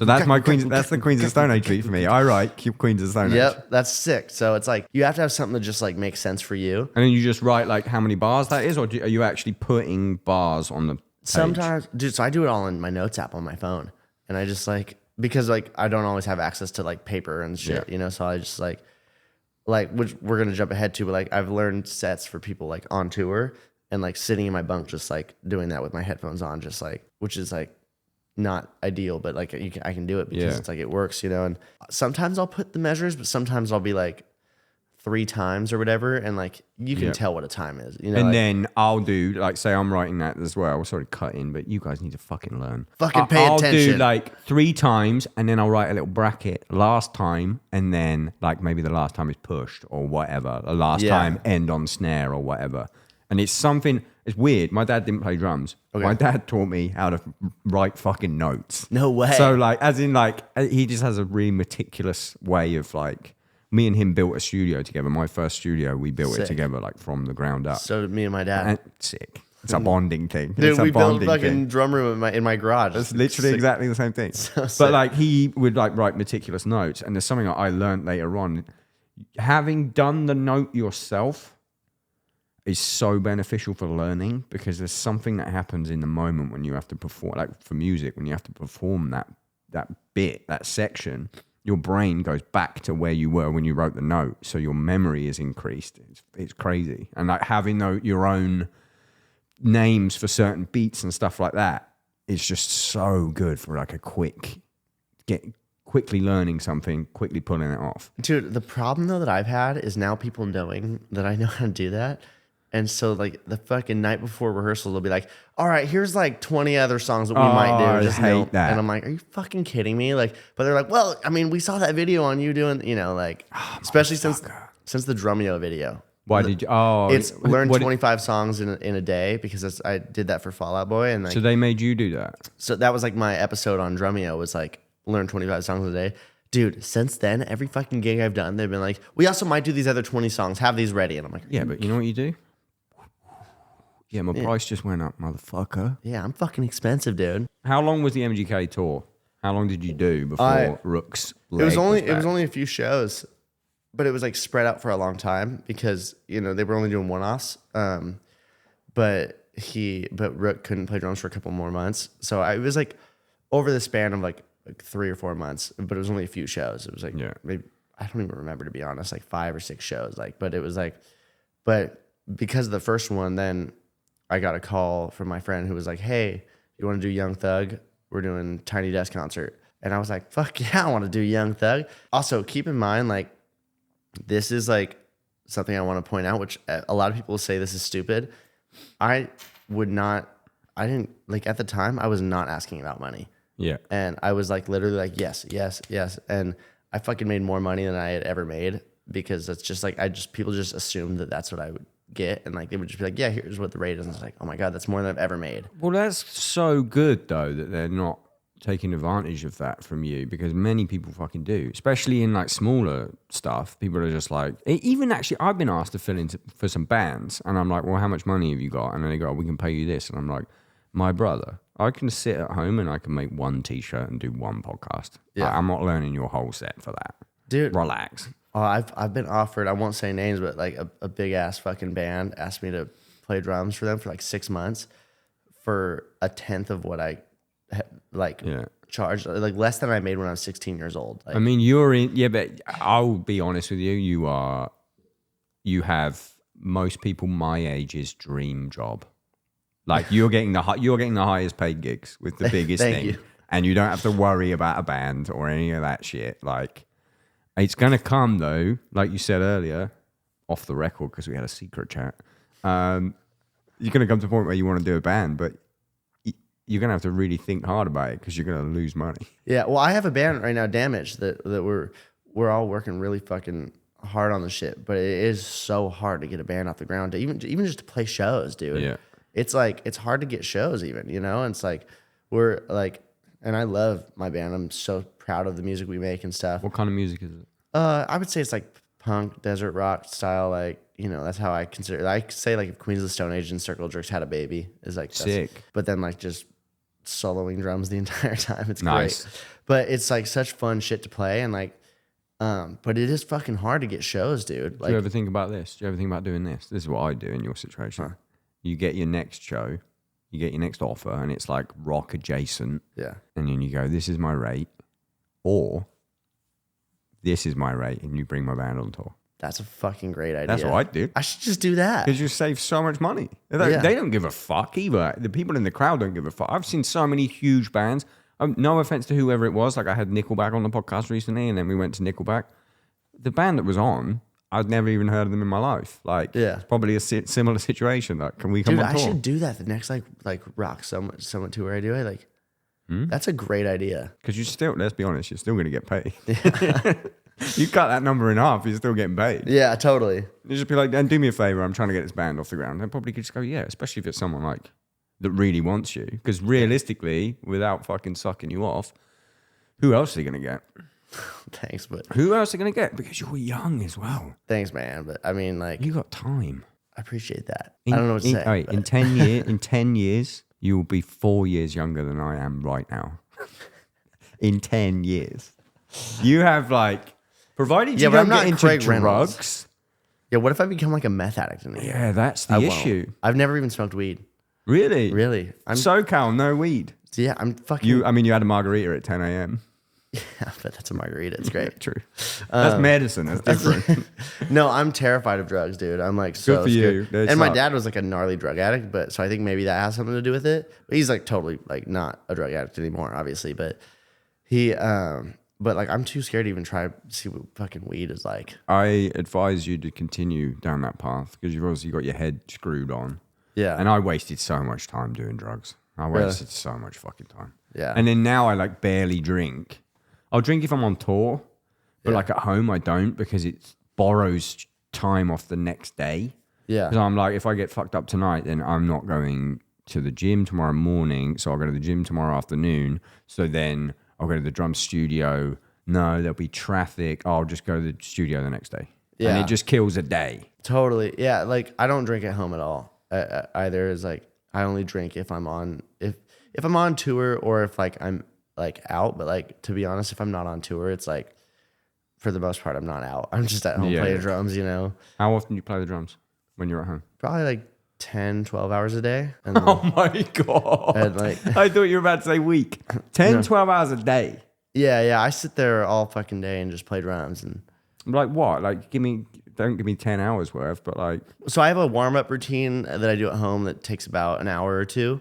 that's my Queens. That's the Queens of the Stone Age beat for me. I write Queens of the Stone Age. Yep, that's sick. So it's like you have to have something that just like makes sense for you. And then you just write like how many bars that is, or are you actually putting bars on the page? Sometimes, dude. So I do it all in my notes app on my phone, and I just like, because like I don't always have access to like paper and shit, So I just like which we're gonna jump ahead to, but like I've learned sets for people like on tour, and like sitting in my bunk, just like doing that with my headphones on, just like, which is like not ideal, but like I can do it because it's like it works, And sometimes I'll put the measures, but sometimes I'll be like 3 times or whatever, and like you can tell what a time is, And like, then I'll do like, say I'm writing that as well. We're sort of cutting, but you guys need to fucking learn. Fucking pay I'll attention. do like 3 times, and then I'll write a little bracket last time, and then like maybe the last time is pushed or whatever. The last time end on snare or whatever. And it's something. It's weird. My dad didn't play drums. Okay. My dad taught me how to write fucking notes. No way. So like, as in like, he just has a really meticulous way of like. Me and him built a studio together. My first studio, we built it together like from the ground up. So did me and my dad. And sick. It's a bonding thing. Dude, we built a fucking drum room in my garage. It's literally exactly the same thing. So but like he would like write meticulous notes, and there's something that I learned later on. Having done the note yourself is so beneficial for learning, because there's something that happens in the moment when you have to perform, like for music, when you have to perform that bit, that section, your brain goes back to where you were when you wrote the note. So your memory is increased. It's crazy. And like having your own names for certain beats and stuff like that is just so good for like a quickly learning something, quickly pulling it off. Dude, the problem though that I've had is now people knowing that I know how to do that. And so like the fucking night before rehearsal, they'll be like, all right, here's like 20 other songs that we might do. I hate that. And I'm like, are you fucking kidding me? Like, but they're like, well, I mean, we saw that video on you doing, like, especially since the Drumeo video. Why did you? It's learn 25 songs in a day because I did that for Fall Out Boy. And like, so they made you do that? So that was like my episode on Drumeo was like, learn 25 songs a day. Dude, since then, every fucking gig I've done, they've been like, we also might do these other 20 songs. Have these ready. And I'm like, yeah, but you know what you do? Yeah, my price just went up, motherfucker. Yeah, I'm fucking expensive, dude. How long was the MGK tour? How long did you do before Rook's leg It was only a few shows, but it was like spread out for a long time because they were only doing one-offs. But Rook couldn't play drums for a couple more months, so it was like over the span of like 3 or 4 months. But it was only a few shows. It was like maybe I don't even remember, to be honest, like 5 or 6 shows. But it was like, but because of the first one, then I got a call from my friend who was like, hey, you want to do Young Thug? We're doing Tiny Desk concert. And I was like, fuck yeah, I want to do Young Thug. Also, keep in mind, like, this is like something I want to point out, which a lot of people say this is stupid. I didn't, like, at the time, I was not asking about money. Yeah. And I was like, literally like, yes. And I fucking made more money than I had ever made because it's just like, people just assumed that that's what I would get, and like they would just be like, yeah, here's what the rate is, and it's like, oh my god, that's more than I've ever made. Well, that's so good though that they're not taking advantage of that from you, because many people fucking do, especially in like smaller stuff. People are just like, even actually I've been asked to fill in for some bands, and I'm like, well, how much money have you got? And then they go, oh, we can pay you this, and I'm like, my brother, I can sit at home and I can make one t-shirt and do one podcast. Yeah, I'm not learning your whole set for that, dude. Relax. Oh, I've been offered, I won't say names, but like a big ass fucking band asked me to play drums for them for like 6 months for a tenth of what I charged, like less than I made when I was 16 years old. Like, I mean, but I'll be honest with you, you have most people my age's dream job. Like you're getting the highest paid gigs with the biggest Thank thing, you. And you don't have to worry about a band or any of that shit. Like, it's going to come, though, like you said earlier, off the record, because we had a secret chat. You're going to come to a point where you want to do a band, but you're going to have to really think hard about it because you're going to lose money. Yeah, well, I have a band right now, Damage, that we're all working really fucking hard on the shit, but it is so hard to get a band off the ground, even just to play shows, dude. Yeah. It's like, it's hard to get shows even, And it's like, we're like, and I love my band. I'm so proud of the music we make and stuff. What kind of music is it? I would say it's like punk, desert rock style. Like, that's how I consider it. I say like if Queens of the Stone Age and Circle Jerks had a baby, is like sick. But then like just soloing drums the entire time. It's nice. Great. But it's like such fun shit to play, and like, but it is fucking hard to get shows, dude. Like, do you ever think about this? Do you ever think about doing this? This is what I do in your situation. Huh. You get your next show, you get your next offer, and it's like rock adjacent. Yeah. And then you go, this is my rate, or this is my rate, and you bring my band on tour. That's a fucking great idea. That's what I do. I should just do that. Because you save so much money. They don't give a fuck either. The people in the crowd don't give a fuck. I've seen so many huge bands. No offense to whoever it was. Like I had Nickelback on the podcast recently, and then we went to Nickelback. The band that was on, I'd never even heard of them in my life. Like, it's probably a similar situation. Like, can we come on tour? I should do that the next like rock summit tour I do. That's a great idea. Because let's be honest, you're still going to get paid. Yeah. You cut that number in half, you're still getting paid. Yeah, totally. You just be like, and do me a favor, I'm trying to get this band off the ground. They probably could just go, yeah, especially if it's someone like that really wants you. Because realistically, without fucking sucking you off, who else are they going to get? Thanks, but who else are they going to get? Because you're young as well. Thanks, man. But I mean, like, you got time. I appreciate that. I don't know what to say. Right, in 10 years, you will be 4 years younger than I am right now. In 10 years, you have like. Provided you don't get into drugs. Reynolds. Yeah, what if I become like a meth addict in a year? Yeah, that's the issue. I've never even smoked weed. Really? Really? I'm SoCal, no weed. Yeah, I'm fucking... You had a margarita at 10 a.m. Yeah, but that's a margarita. It's great. True. That's medicine. That's different. No, I'm terrified of drugs, dude. I'm like so Good for you. scared. And my dad was like a gnarly drug addict, but so I think maybe that has something to do with it. But he's like totally like not a drug addict anymore, obviously. But he, but like I'm too scared to even try to see what fucking weed is like. I advise you to continue down that path because you've obviously got your head screwed on. Yeah. And I wasted so much time doing drugs. I wasted so much fucking time. Yeah. And then now I like barely drink. I'll drink if I'm on tour, but like at home I don't because it borrows time off the next day. Yeah. Because I'm like, if I get fucked up tonight, then I'm not going to the gym tomorrow morning. So I'll go to the gym tomorrow afternoon. So then I'll go to the drum studio. No, there'll be traffic. I'll just go to the studio the next day. Yeah. And it just kills a day. Totally. Yeah. Like I don't drink at home at all. Either is like I only drink if I'm on if I'm on tour or if like I'm like out. But like to be honest, if I'm not on tour, it's like for the most part I'm not out. I'm just at home playing drums, you know. How often do you play the drums when you're at home? Probably like 10, 12 hours a day. And then, oh my God. And like, I thought you were about to say week. 10, 12 hours a day. Yeah. I sit there all fucking day and just play drums. And like what? Like don't give me 10 hours worth, but like. So I have a warm up routine that I do at home that takes about an hour or two.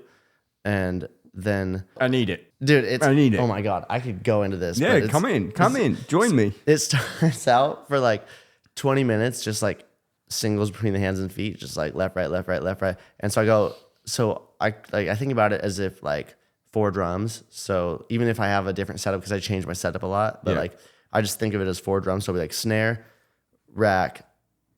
And then I need it. Dude, I need it. Oh my God. I could go into this. Yeah, come in. Join me. It starts out for like 20 minutes, just like singles between the hands and feet, just like left, right, left, right, left, right. And so I think about it as if like 4 drums. So even if I have a different setup, because I change my setup a lot, but like I just think of it as 4 drums. So it'll be like snare, rack,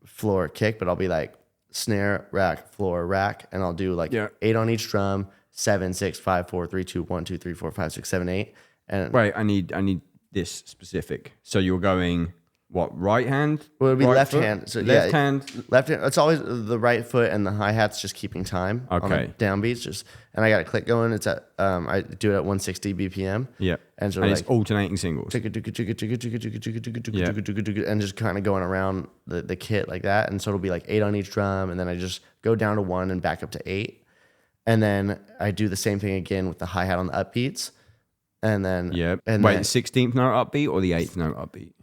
floor, kick, but I'll be like snare, rack, floor, rack, and I'll do like 8 on each drum, 7, 6, 5, 4, 3, 2, 1, 2, 3, 4, 5, 6, 7, 8. And wait, I need this specific. So you're going what? Right hand? Well, it'll be right left foot? hand. So left hand. Left hand. It's always the right foot and the hi hat's just keeping time. Okay. On the downbeats, and I got a click going. It's at I do it at 160 BPM. Yeah. And so and like it's alternating singles. and just kind of going around the kit like that. And so it'll be like 8 on each drum, and then I just go down to 1 and back up to 8, and then I do the same thing again with the hi hat on the upbeats, and then And wait, the 16th note upbeat or the 8th note upbeat?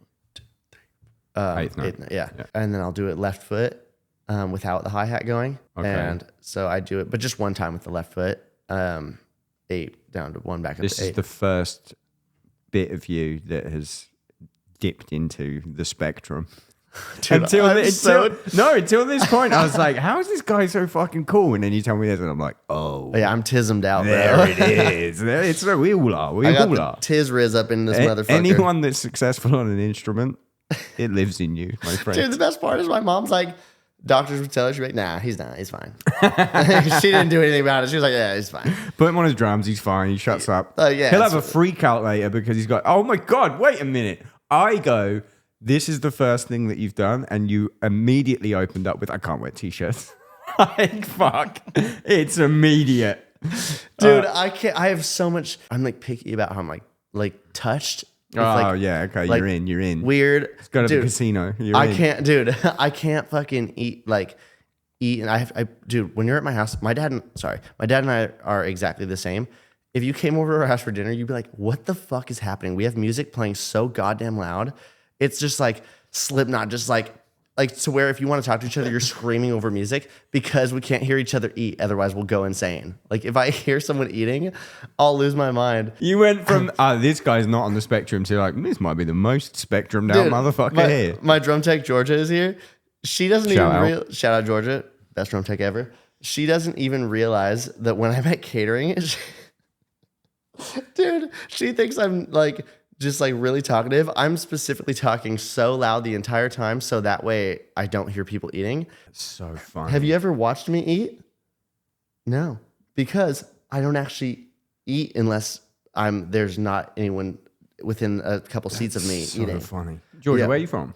8th note. Yeah. And then I'll do it left foot without the hi hat going. Okay. And so I do it, but just one time with the left foot. 8 down to 1 back up to 8. This is the first bit of you that has dipped into the spectrum. Dude, until this point, I was like, how is this guy so fucking cool? And then you tell me this, and I'm like, oh. Yeah, I'm tismed out, there bro. it is. It's we all are. We I got all the are. tiz riz up in this motherfucker. Anyone that's successful on an instrument, it lives in you, my friend. Dude, the best part is my mom's like, doctors would tell her, she'd be like, nah, he's not. He's fine. She didn't do anything about it. She was like, yeah, he's fine. Put him on his drums. He's fine. He shuts up. Yeah, he'll have a freak out later because he's got, oh my God, wait a minute. I go, this is the first thing that you've done. And you immediately opened up with, I can't wear t-shirts. Like, fuck. It's immediate. Dude, I can't. I have so much. I'm like picky about how I'm like touched. Oh, like, yeah. Okay. like, You're in. Weird. Let's go to the casino. I can't, dude. I can't fucking eat. And dude, when you're at my house, my dad and I are exactly the same. If you came over to our house for dinner, you'd be like, what the fuck is happening? We have music playing so goddamn loud. It's just like Slipknot, just like to where if you want to talk to each other, you're screaming over music because we can't hear each other eat. Otherwise, we'll go insane. Like if I hear someone eating, I'll lose my mind. You went from this guy's not on the spectrum to like this might be the most spectrum down motherfucker here. My drum tech Georgia is here. She doesn't shout out Georgia, best drum tech ever. She doesn't even realize that when I'm at catering, dude, she thinks I'm like just like really talkative. I'm specifically talking so loud the entire time so that way I don't hear people eating. It's so fun. Have you ever watched me eat? No, because I don't actually eat unless there's not anyone within a couple seats of me eating. So funny. Georgia, where are you from?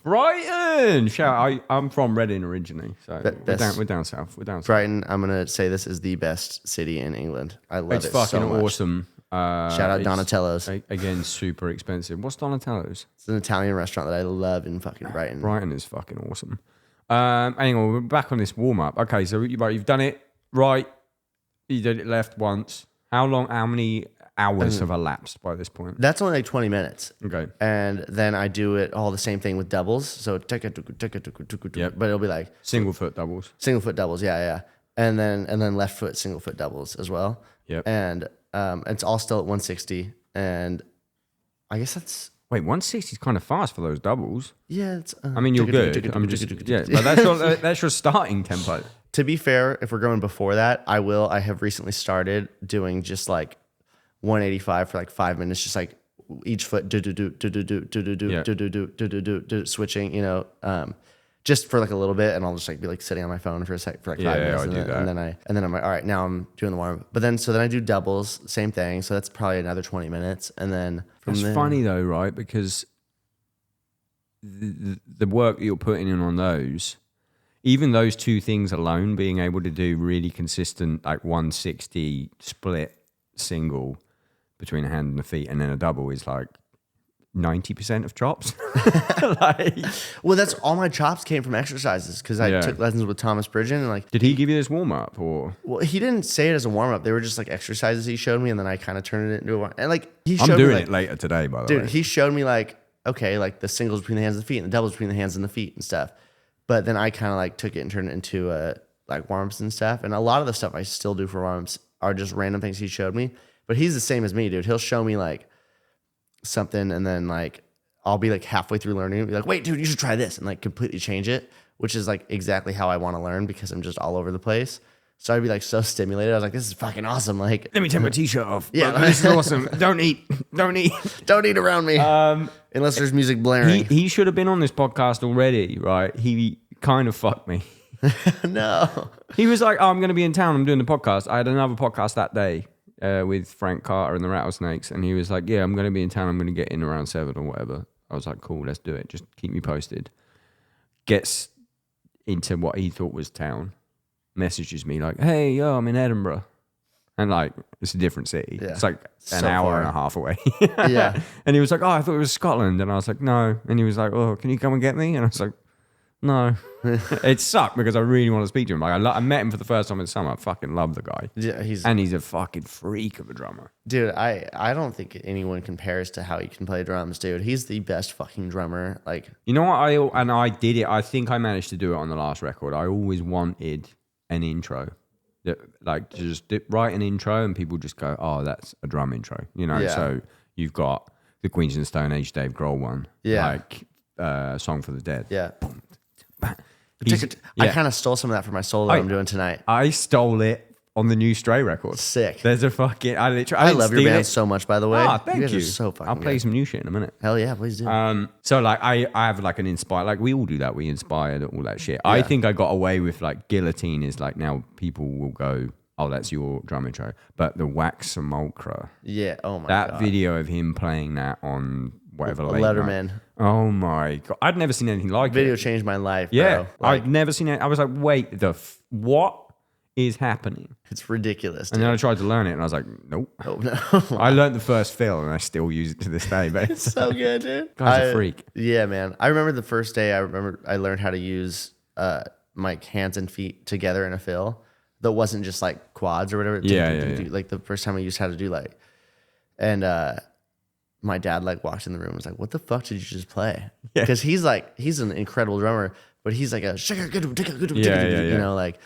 Brighton. I'm from Reading originally, so we're down south. Brighton. I'm gonna say this is the best city in England. I love it so much. It's fucking awesome. Shout out Donatello's. Again, super expensive. What's Donatello's? It's an Italian restaurant that I love in fucking Brighton. Brighton is fucking awesome. Anyway, we're back on this warm up. Okay, so you've done it right. You did it left once. How hours have elapsed by this point? That's only like 20 minutes. Okay. And then I do it all the same thing with doubles. So but it'll be like Single foot doubles. single foot doubles, yeah. And then left foot single foot doubles as well. Yep. And it's all still at 160. And I guess that's Wait, 160 is kind of fast for those doubles. yeah. It's I mean, you're good. I'm just but that's your starting tempo. To be fair, if we're going before that, I have recently started doing just like 185 for like 5 minutes, just like each foot switching, just for like a little bit, and I'll just like be like sitting on my phone for a sec for like 5 minutes, and then I'm like, all right, now I'm doing the warm up. But then I do doubles, same thing, so that's probably another 20 minutes, and then from It's there, funny though, right? Because the work that you're putting in on those, even those two things alone, being able to do really consistent like 160 split single between a hand and a feet, and then a double is like 90% of chops. well, that's all my chops came from exercises because I took lessons with Thomas Bridgen, and like, did he give you this warm up or? well, he didn't say it as a warm up. They were just like exercises he showed me, and then I kind of turned it into a warm. And like he showed I'm doing me, like, it later today, by the way. dude, he showed me like, okay, like the singles between the hands and the feet, and the doubles between the hands and the feet and stuff. But then I kind of like took it and turned it into like warm-ups and stuff. And a lot of the stuff I still do for warm-ups are just random things he showed me. But he's the same as me, dude. He'll show me like something, and then like I'll be like halfway through learning and be like, wait, dude, you should try this, and like completely change it, which is like exactly how I want to learn because I'm just all over the place. So I'd be like so stimulated. I was like, this is fucking awesome. Like, let me take my t-shirt off. Yeah. This is awesome. Don't eat don't eat around me unless there's music blaring. He should have been on this podcast already, right? He kind of fucked me. No. He was like, oh, I'm going to be in town. I'm doing the podcast. I had another podcast that day with Frank Carter and the Rattlesnakes. And he was like, yeah, I'm going to be in town. I'm going to get in around 7 or whatever. I was like, cool, let's do it. Just keep me posted. Gets into what he thought was town. Messages me like, hey, yo, I'm in Edinburgh. And like, it's a different city. Yeah. It's like an So hour far. and a half away. Yeah. And he was like, oh, I thought it was Scotland. And I was like, no. And he was like, oh, can you come and get me? And I was like, no. It sucked because I really want to speak to him. Like, I met him for the first time in the summer. I fucking love the guy. Yeah, he's a fucking freak of a drummer. dude. I don't think anyone compares to how he can play drums, dude. He's the best fucking drummer. Like, You know what? I did it. I think I managed to do it on the last record. I always wanted an intro. Like, to just write an intro and people just go, oh, that's a drum intro. Yeah. So you've got the Queens of the Stone Age Dave Grohl one. Yeah. Like Song for the Dead. yeah. He's- I yeah. kind of stole some of that for my solo I'm doing tonight. I stole it on the new Stray record. Sick. There's a fucking. I I love your band so much, by the way. Ah, thank you. Guys you. are so fucking I'll play good. some new shit in a minute. Hell yeah, please do. So like I have like an inspire, like we all do that. We inspired all that shit. I think I got away with like Guillotine is like now people will go, oh, that's your drum intro. But the Wax Simulacra, yeah. Oh my that god. video of him playing that on whatever late Letterman. night. Oh my god, I'd never seen anything like Video it. changed my life. Yeah, Bro. Like, I'd never seen it. I was like, wait, what is happening? it's ridiculous. And Dude. then I tried to learn it, and I was like, nope. Oh no. I learned the first fill, and I still use it to this day. But it's So good, dude. guy's a freak. Yeah, man. I remember the first day. I learned how to use my hands and feet together in a fill that wasn't just like quads or whatever. Yeah. Like the first time I used how to do like, and my dad like walked in the room and was like, "What the fuck did you just play?" Yeah. Because he's an incredible drummer, but he's like a Yeah. you know, like,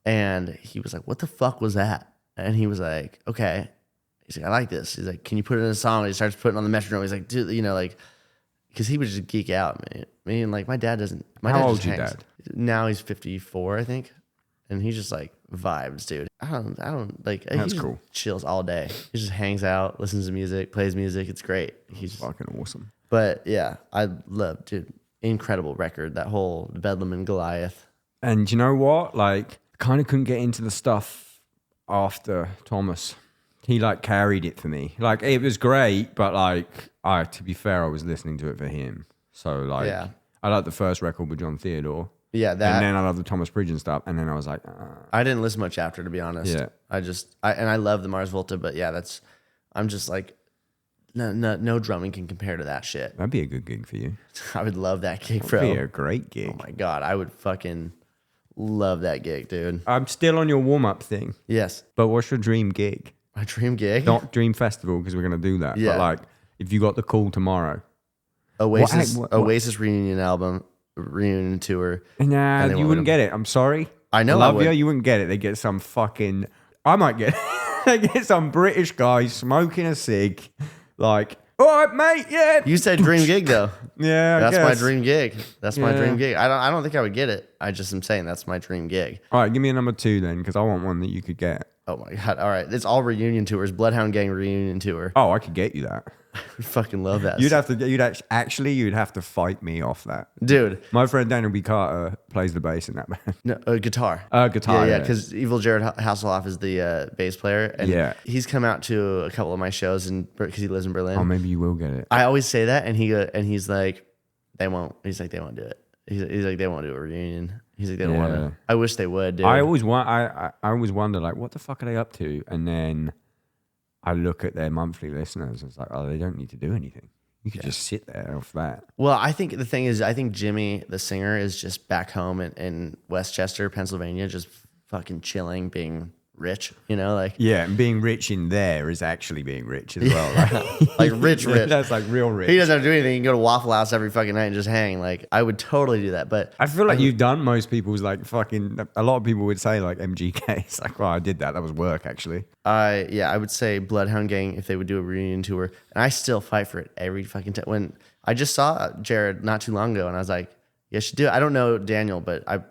and he was like, "What the fuck was that?" And he was like, "Okay." He's like, "I like this." He's like, "Can you put it in a song?" And he starts putting it on the metronome. He's like, "Dude, you know, like." Because he would just geek out, man. I mean, like my dad doesn't. How old's your dad? Now he's 54, I think, and he just like vibes, dude. I don't like. That's he just cool. Chills all day. He just hangs out, listens to music, plays music. It's great. He's fucking awesome. But yeah, I love, dude. Incredible record. That whole Bedlam and Goliath. And you know what? Like, kind of couldn't get into the stuff after Thomas. He like carried it for me. Like, it was great, but like, to be fair, I was listening to it for him. So like, Yeah. I like the first record with John Theodore. Yeah, that. And then I love the Thomas Bridgen stuff. And then I was like, I didn't listen much after, to be honest. Yeah. I love the Mars Volta, but yeah, I'm just like, no drumming can compare to that shit. that'd be a good gig for you. I would love that gig, That'd be bro. a great gig. Oh my god, I would fucking love that gig, dude. I'm still on your warm-up thing, Yes. but what's your dream gig? My dream gig? Not Dream Festival, because we're going to do that. Yeah. But like, if you got the call tomorrow. Oasis What- Oasis reunion tour. Nah, And they you want wouldn't me to- get it. I'm sorry. I know I I love would. you. You wouldn't get it. They get some fucking. I might get. They get some British guy smoking a cig, like, all right, mate. Yeah. You said dream gig though. Yeah, That's my guess. dream gig. That's my Yeah. dream gig. I don't think I would get it. I just am saying that's my dream gig. All right, give me a number 2 then, because I want one that you could get. Oh my god! All right, it's all reunion tours. Bloodhound Gang reunion tour. Oh, I could get you that. I fucking love that. You'd have to. You'd have to fight me off that. dude. My friend Daniel B. Carter plays the bass in that band. No, guitar. Guitar, Yeah, yeah. because Evil Jared Hasselhoff is the bass player, and Yeah. he's come out to a couple of my shows, and because he lives in Berlin. Oh, maybe you will get it. I always say that, and he's like, they won't. He's like, they won't do it. He's like, they won't do a reunion. He's like, they don't want Yeah. to. I wish they would, dude. I always wonder like, what the fuck are they up to? And then I look at their monthly listeners and it's like, oh, they don't need to do anything. You could just sit there off that. Well, I think the thing is, I think Jimmy, the singer, is just back home in Westchester, Pennsylvania, just fucking chilling, being rich, you know, like Yeah, and being rich in there is actually being rich as well. Like, like rich. That's like real rich. He doesn't have to do anything. He can go to Waffle House every fucking night and just hang. Like, I would totally do that. But I feel like you've done most people's like fucking. A lot of people would say like MGK. It's like, well, I did that. That was work actually. I would say Bloodhound Gang if they would do a reunion tour, and I still fight for it every fucking time. When I just saw Jared not too long ago, and I was like, yeah, should do it. I don't know Daniel, but I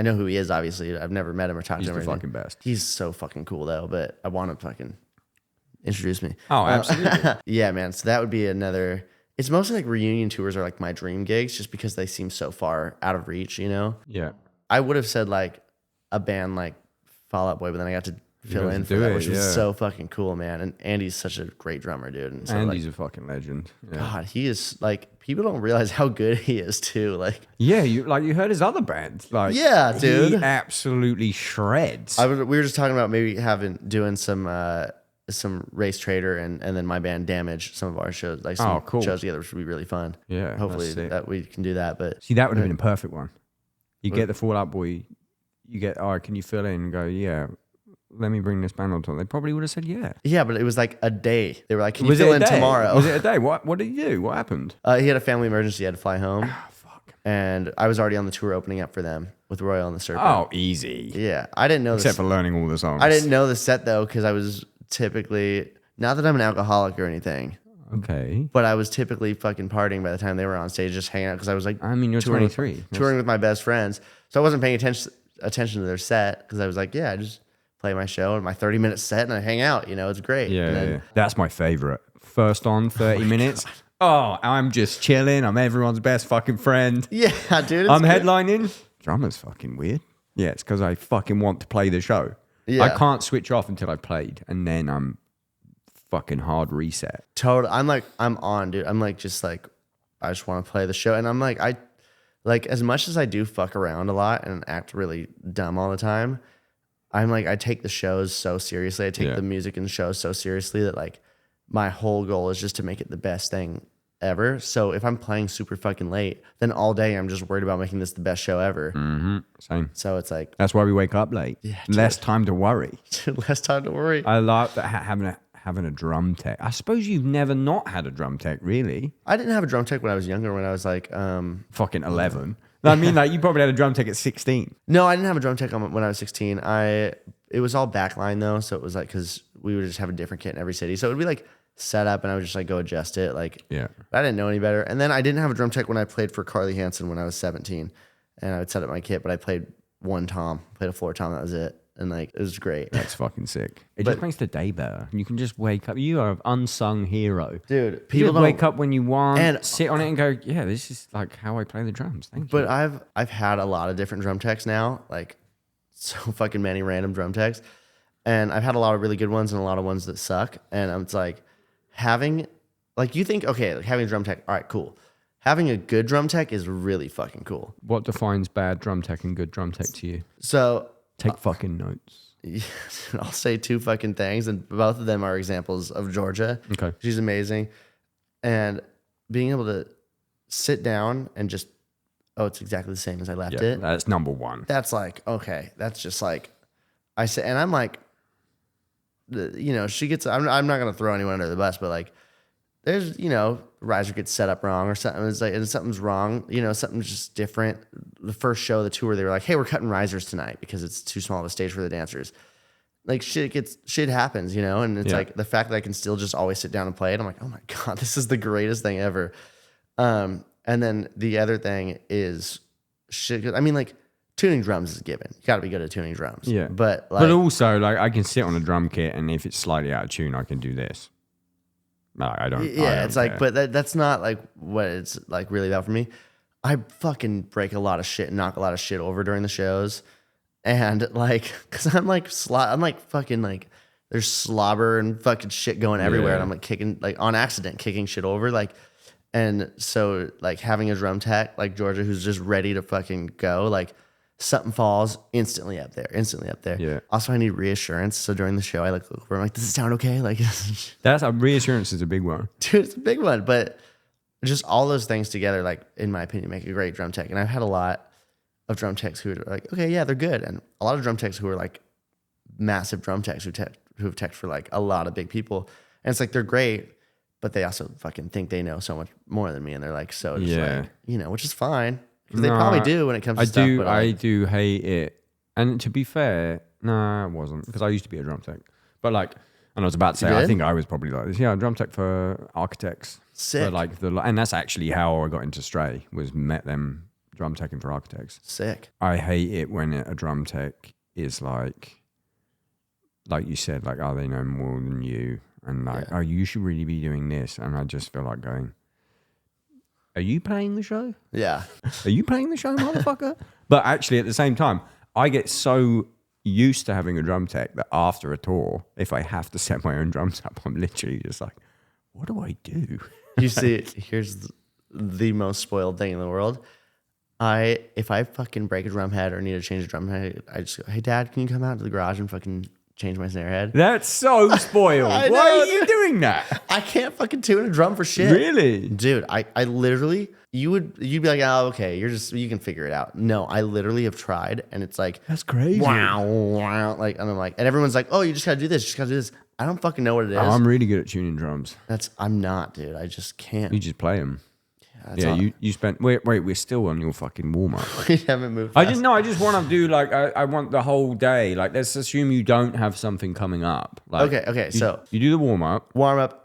know who he is. Obviously, I've never met him or talked He's to him. the or anything. fucking best. He's so fucking cool though. But I want him to fucking introduce me. Oh, absolutely. Yeah, man. So that would be another. It's mostly like reunion tours are like my dream gigs, just because they seem so far out of reach. You know, Yeah. I would have said like a band like Fall Out Boy, but then I got to fill got in to for do that, it, which was yeah. so fucking cool, man. And Andy's such a great drummer, dude. And so Andy's like, a fucking legend. Yeah. God, he is like, people don't realize how good he is too. Like, Yeah, you heard his other band. Like, Yeah, dude. he absolutely shreds. we were just talking about maybe doing some Race Trader and then my band Damage, some of our shows, like some cool. shows together, which would be really fun. Yeah, Hopefully that's sick. that we can do that. But See, that would have been a perfect one. You get the Fall Out Boy. You get, all right, can you fill in and go, yeah, let me bring this band on tour. They probably would have said yeah. yeah, but it was like a day. They were like, can you Was it fill a in day? tomorrow? Was it a day? What did he do? What happened? He had a family emergency. He had to fly home. Oh, fuck. And I was already on the tour opening up for them with Royal and the Serpent. Oh, easy. Yeah. I didn't know Except for learning all the songs. I didn't know the set though, because I was typically, not that I'm an alcoholic or anything, Okay. but I was typically fucking partying by the time they were on stage, just hanging out, because I was like, I mean, you're touring 23. touring with my best friends. So I wasn't paying attention to their set, because I was like, yeah, I just play my show and my 30-minute set and I hang out, you know, it's great. Yeah, And then, yeah. That's my favorite. First on 30 minutes. Oh, I'm just chilling. I'm everyone's best fucking friend. yeah, dude. I'm good. headlining. Drummer's fucking weird. Yeah, it's because I fucking want to play the show. Yeah. I can't switch off until I've played, and then I'm fucking hard reset. Total. I'm on, dude. I'm like, just like, I just want to play the show. And I'm like, as much as I do fuck around a lot and act really dumb all the time, I'm like, I take the shows so seriously. I take the music and shows so seriously that like my whole goal is just to make it the best thing ever. So if I'm playing super fucking late, then all day I'm just worried about making this the best show ever. Mm-hmm. Same. So it's like, That's why we wake up late. Yeah, Less time to worry. less time to worry. I like that having a drum tech. I suppose you've never not had a drum tech, really. I didn't have a drum tech when I was younger. When I was like, Fucking 11. I mean, like you probably had a drum tech at 16. no, I didn't have a drum tech when I was 16. It was all backline though, so it was like, because we would just have a different kit in every city, so it would be like set up, and I would just like go adjust it. Like, Yeah. I didn't know any better. And then I didn't have a drum tech when I played for Carly Hansen when I was 17, and I would set up my kit, but I played one tom, played a floor tom, that was it, and like it was great. That's fucking sick. It just makes the day better. You can just wake up. You are an unsung hero. Dude, You people just don't wake up when you want, and- sit on it and go, yeah, this is like how I play the drums. Thank you. But I've had a lot of different drum techs now, like so fucking many random drum techs, and I've had a lot of really good ones and a lot of ones that suck. And it's like having, like, you think, okay, like having a drum tech, all right, cool. Having a good drum tech is really fucking cool. What defines bad drum tech and good drum tech to you? So Take fucking notes. I'll say two fucking things, and both of them are examples of Georgia. Okay. She's amazing, and being able to sit down and just, oh, it's exactly the same as I left Yeah, it. that's number one. That's like, okay, that's just like, I say, and I'm like, she gets. I'm not gonna throw anyone under the bus, but like, there's riser gets set up wrong or something. It's like, and something's wrong. Something's just different. The first show of the tour, they were like, "Hey, we're cutting risers tonight because it's too small of a stage for the dancers." Like shit happens, and it's like the fact that I can still just always sit down and play it. I'm like, oh my God, this is the greatest thing ever. And then the other thing is shit. I mean, like tuning drums is a given. You got to be good at tuning drums. Yeah. But also like I can sit on a drum kit and if it's slightly out of tune, I can do this. No, I don't. Yeah, it's like, but that's not like what it's like really about for me. I fucking break a lot of shit and knock a lot of shit over during the shows. And like, cause I'm like fucking like, there's slobber and fucking shit going everywhere. And I'm like kicking, like on accident, kicking shit over. Like, and so like having a drum tech like Georgia, who's just ready to fucking go, like something falls instantly up there. Yeah. Also, I need reassurance. So during the show, I like look over, I'm like, does it sound okay? Like that's a reassurance is a big one. Dude, it's a big one. But just all those things together, like in my opinion, make a great drum tech. And I've had a lot of drum techs who are like, okay, yeah, they're good. And a lot of drum techs who are like massive drum techs who have teched for like a lot of big people. And it's like, they're great, but they also fucking think they know so much more than me. And they're like, so just like, which is fine. Because they probably do when it comes to stuff. But I do hate it. And to be fair, no, it wasn't. Because I used to be a drum tech. But like, and I was about to say, I think I was probably like this. Yeah, drum tech for architects. Sick. For like and that's actually how I got into Stray, was met them drum teching for architects. Sick. I hate it when a drum tech is like you said, like, oh, they know more than you. And like, oh, you should really be doing this. And I just feel like going, are you playing the show? Yeah. Are you playing the show, motherfucker? But actually, at the same time, I get so used to having a drum tech that after a tour, if I have to set my own drums up, I'm literally just like, what do I do? You see, here's the most spoiled thing in the world. If I fucking break a drum head or need to change a drum head, I just go, hey, Dad, can you come out to the garage and fucking change my snare head? That's so spoiled. Why are you doing that? I can't fucking tune a drum for shit. Really? Dude, I literally, you'd be like, oh, okay, you can figure it out. No, I literally have tried, and it's like, that's crazy. Wow. Like, and I'm like, and everyone's like, oh, you just gotta do this. I don't fucking know what it is. Oh, I'm really good at tuning drums. I'm not, dude. I just can't. You just play them. Yeah, you spent. Wait, we're still on your fucking warm up. We haven't moved. I just want to do like I want the whole day. Like, let's assume you don't have something coming up. Like, okay. So you do the warm up,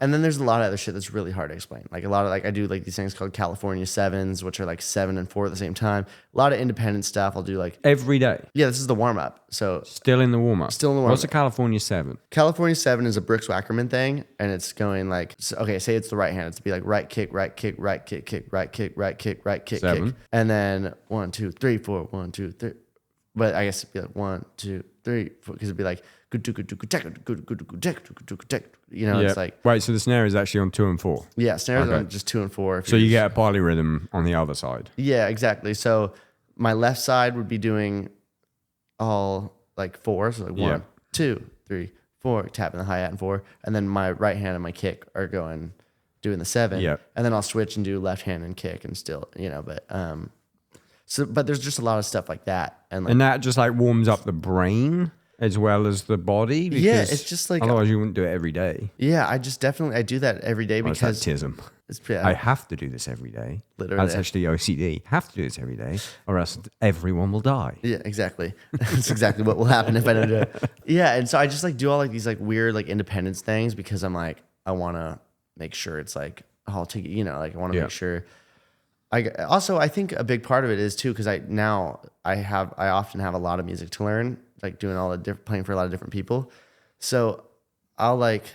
and then there's a lot of other shit that's really hard to explain. Like a lot of I do like these things called California sevens, which are like 7 and 4 at the same time. A lot of independent stuff. I'll do like every day. Yeah, this is the warm up. So still in the warm up. What's a California 7? California 7 is a Brooks Wackerman thing, and it's going like, okay, say it's the right hand. It's to be like right kick, right kick, right kick, kick, right kick, right kick, right kick, 7. kick, and then 1, 2, 3, 4, 1, 2, 3. But I guess it'd be like 1, 2, 3, 4, because it'd be like it's like, wait, so the snare is actually on 2 and 4. Yeah, snares on just 2 and 4. So you get a polyrhythm on the other side. Yeah, exactly. So my left side would be doing all like 4, so like 1, 2, 3, 4, tapping the hi-hat and 4, and then my right hand and my kick are doing the 7, and then I'll switch and do left hand and kick and still, but but there's just a lot of stuff like that, and that just like warms up the brain as well as the body. Because it's just like, otherwise you wouldn't do it every day. Yeah, I do that every day because it's that tism. I have to do this every day. Literally. That's actually OCD. Have to do this every day, or else everyone will die. Yeah, exactly. That's exactly what will happen if I don't do it. Yeah, and so I just like do all like these like weird like independence things because I'm like, I want to make sure it's like, I'll take it, like I want to make sure. I think a big part of it is too because I often have a lot of music to learn, like doing all the playing for a lot of different people. So I'll like,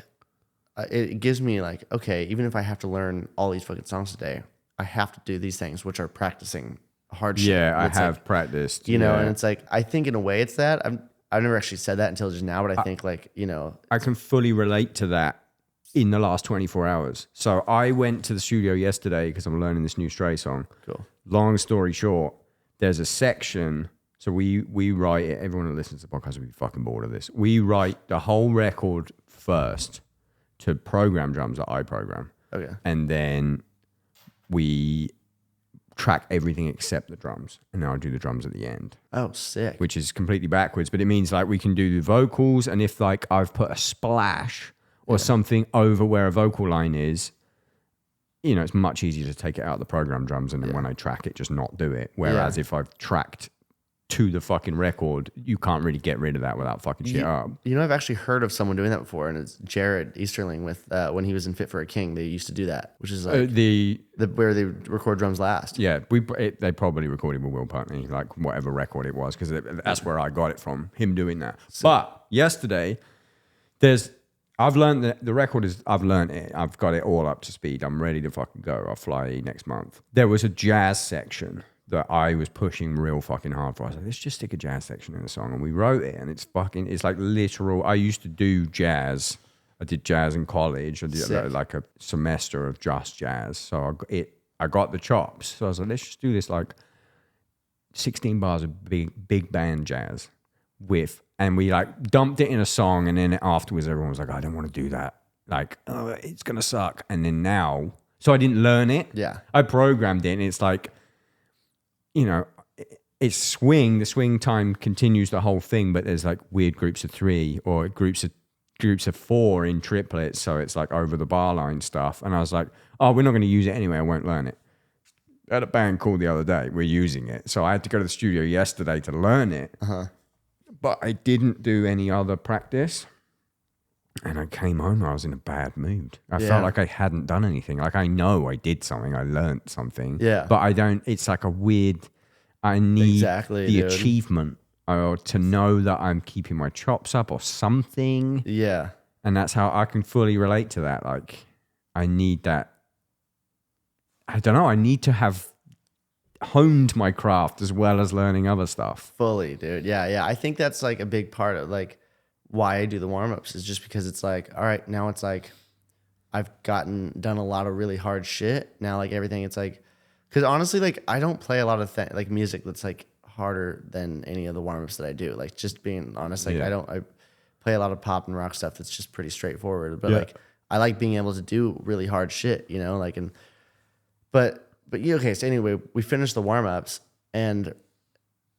it gives me like, okay, even if I have to learn all these fucking songs today, I have to do these things, which are practicing hard shit. Yeah, I have practiced. And it's like, I think in a way it's that. I've never actually said that until just now, but I think like, I can fully relate to that in the last 24 hours. So I went to the studio yesterday because I'm learning this new Stray song. Cool. Long story short, there's a section. So we write it. Everyone who listens to the podcast will be fucking bored of this. We write the whole record first to program drums that I program. Okay. And then we track everything except the drums, and then I'll do the drums at the end. Oh, sick. Which is completely backwards, but it means like we can do the vocals, and if like I've put a splash or something over where a vocal line is, you know, it's much easier to take it out of the program drums, and then when I track it, just not do it. Whereas if I've tracked to the fucking record, you can't really get rid of that without fucking shit up. You know, I've actually heard of someone doing that before, and it's Jared Easterling with when he was in Fit for a King. They used to do that, which is like where they record drums last. Yeah, they probably recorded with Will Putney, like whatever record it was, because that's where I got it from, him doing that. But yesterday, I've learned the record is, I've learned it. I've got it all up to speed. I'm ready to fucking go. I'll fly next month. There was a jazz section that I was pushing real fucking hard for. I was like, let's just stick a jazz section in the song. And we wrote it, and it's like literal. I used to do jazz. I did jazz in college. I did like a semester of just jazz. So I got the chops. So I was like, let's just do this like 16 bars of big band jazz and we like dumped it in a song, and then afterwards everyone was like, I don't want to do that. Like, oh, it's going to suck. And then now, so I didn't learn it. Yeah. I programmed it, and it's like, you know, it's swing. The swing time continues the whole thing, but there's like weird groups of 3 or groups of 4 in triplets. So it's like over the bar line stuff. And I was like, oh, we're not going to use it anyway. I won't learn it. I had a band called the other day. We're using it. So I had to go to the studio yesterday to learn it. But I didn't do any other practice. And I came home and I was in a bad mood. I felt like I hadn't done anything. Like I know I did something. I learned something. Yeah. But I don't, it's like a weird, I need the achievement or to know that I'm keeping my chops up or something. Yeah. And that's how I can fully relate to that. Like I need that. I don't know. I need to have honed my craft as well as learning other stuff. Fully, dude. Yeah. I think that's like a big part of like why I do the warm-ups is just because it's like, all right, now it's like I've done a lot of really hard shit. Now like everything, it's like, because honestly, like I don't play a lot of like music that's like harder than any of the warm-ups that I do. Like just being honest, like I play a lot of pop and rock stuff that's just pretty straightforward. But like I like being able to do really hard shit, you know, like but yeah, okay, so anyway, we finished the warm-ups, and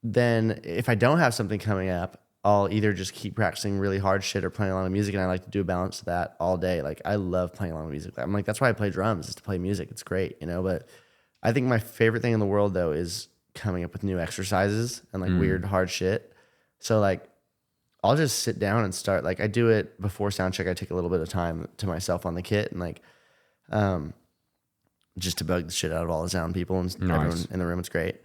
then if I don't have something coming up, I'll either just keep practicing really hard shit or playing a lot of music, and I like to do a balance of that all day. Like, I love playing a lot of music. I'm like, that's why I play drums, is to play music. It's great, you know? But I think my favorite thing in the world, though, is coming up with new exercises and, like, weird, hard shit. So, like, I'll just sit down and start. Like, I do it before sound check. I take a little bit of time to myself on the kit and, like, just to bug the shit out of all the sound people and everyone in the room. It's great.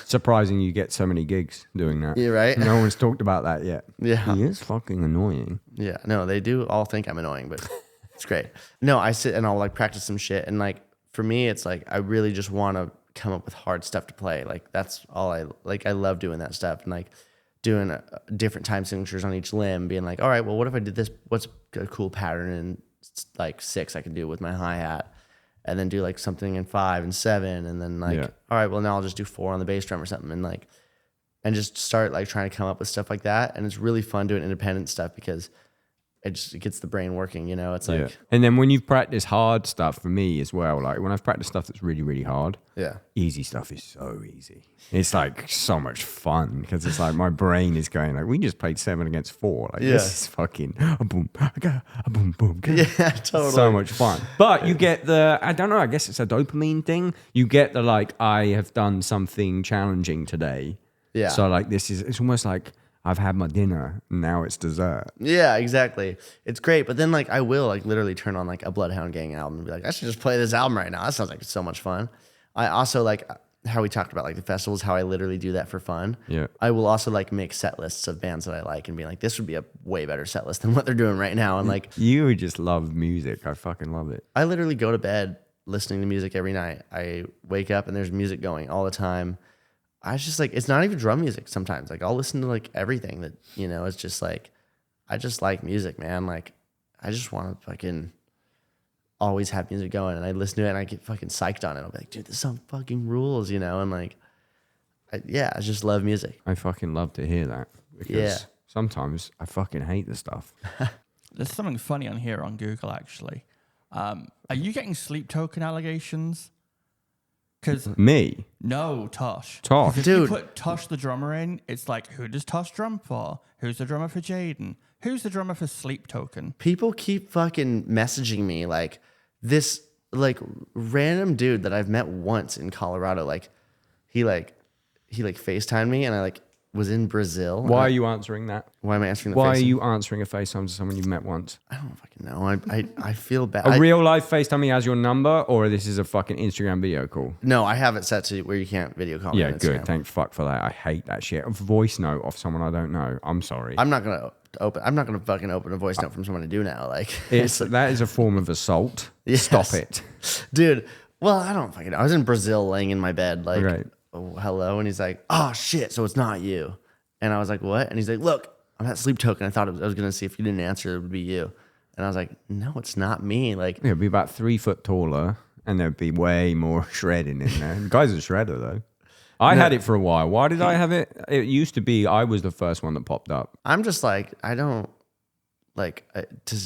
Surprising you get so many gigs doing that. Yeah, right? No one's talked about that yet. Yeah. He is fucking annoying. Yeah. No, they do all think I'm annoying, but it's great. No, I sit and I'll like practice some shit. And like, for me, it's like, I really just want to come up with hard stuff to play. Like, that's all I love doing that stuff. And like doing different time signatures on each limb, being like, all right, well, what if I did this? What's a cool pattern in like 6 I could do with my hi-hat? And then do like something in 5 and 7, and then like, all right, well now I'll just do 4 on the bass drum or something, and just start like trying to come up with stuff like that. And it's really fun doing independent stuff because it gets the brain working, you know? It's like, and then when you've practiced hard stuff, for me as well, like when I've practiced stuff that's really, really hard, easy stuff is so easy. It's like so much fun because it's like my brain is going like, we just played 7 against 4. Like this is fucking a boom, a boom, boom. Yeah, totally. So much fun. But you get I don't know, I guess it's a dopamine thing. You get the like, I have done something challenging today. Yeah. So like it's almost like, I've had my dinner, now it's dessert. Yeah, exactly. It's great. But then like I will like literally turn on like a Bloodhound Gang album and be like, I should just play this album right now. That sounds like so much fun. I also like how we talked about like the festivals, how I literally do that for fun. Yeah. I will also like make set lists of bands that I like and be like, this would be a way better set list than what they're doing right now. And like, you just love music. I fucking love it. I literally go to bed listening to music every night. I wake up and there's music going all the time. I was just like, it's not even drum music sometimes. Like I'll listen to like everything that, you know, it's just like, I just like music, man. Like I just want to fucking always have music going, and I listen to it and I get fucking psyched on it. I'll be like, dude, this song fucking rules, you know? And like, I just love music. I fucking love to hear that because sometimes I fucking hate the stuff. There's something funny on here on Google actually. Are you getting sleep token allegations? Because Me? no, Tosh. Tosh. 'Cause if Dude. you put Tosh the drummer in, it's like, who does Tosh drum for? Who's the drummer for Jaden? Who's the drummer for Sleep Token? People keep fucking messaging me like this like random dude that I've met once in Colorado. Like he FaceTimed me and I like was in Brazil. Why are you answering that? Why am I answering the Why are FaceTime? you answering a FaceTime to someone you've met once? I don't fucking know. I feel bad. A real life FaceTime he has your number, or this is a fucking Instagram video call? No, I have it set to where you can't video call me Yeah, on good. Instagram. Thank fuck for that. I hate that shit. A voice note off someone I don't know. I'm sorry. I'm not gonna fucking open a voice note from someone to do now. Like That is a form of assault. Yes. Stop it. dude. Well, I don't fucking know. I was in Brazil laying in my bed, like, Right. oh, hello. And he's like, oh, shit. So it's not you. And I was like, what? And he's like, look, I'm at Sleep Token. I thought I was going to see if you didn't answer, it would be you. And I was like, no, it's not me. Like, It'd be about 3 foot taller, and there'd be way more shredding in there. The guy's a shredder, though. I had it for a while. Why did I have it? It used to be I was the first one that popped up. I'm just like, I don't, like,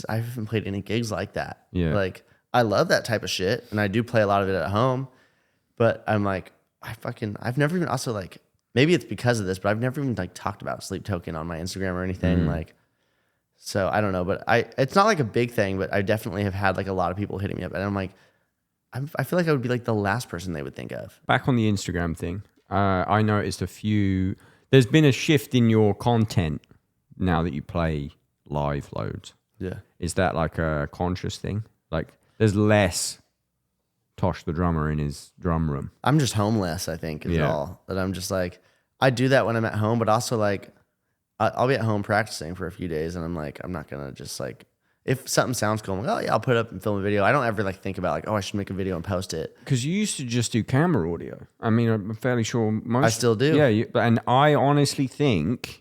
I haven't played any gigs like that. Yeah. Like, I love that type of shit. And I do play a lot of it at home. But I'm like, I've never even also, like, maybe it's because of this, but I've never even like talked about Sleep Token on my Instagram or anything. Like, so I don't know, but it's not like a big thing, but I definitely have had like a lot of people hitting me up, and I'm like, I feel like I would be like the last person they would think of. Back on the Instagram thing, I noticed there's been a shift in your content now that you play live loads. Yeah. Is that like a conscious thing? Like there's less Tosh the drummer in his drum room. I'm just homeless, I think, is all. That I'm just like, I do that when I'm at home, but also like, I'll be at home practicing for a few days, and I'm like, I'm not gonna just like, if something sounds cool, I'm like, oh yeah, I'll put it up and film a video. I don't ever like think about like, oh, I should make a video and post it. Because you used to just do camera audio. I mean, I'm fairly sure most. I still do. Yeah, and I honestly think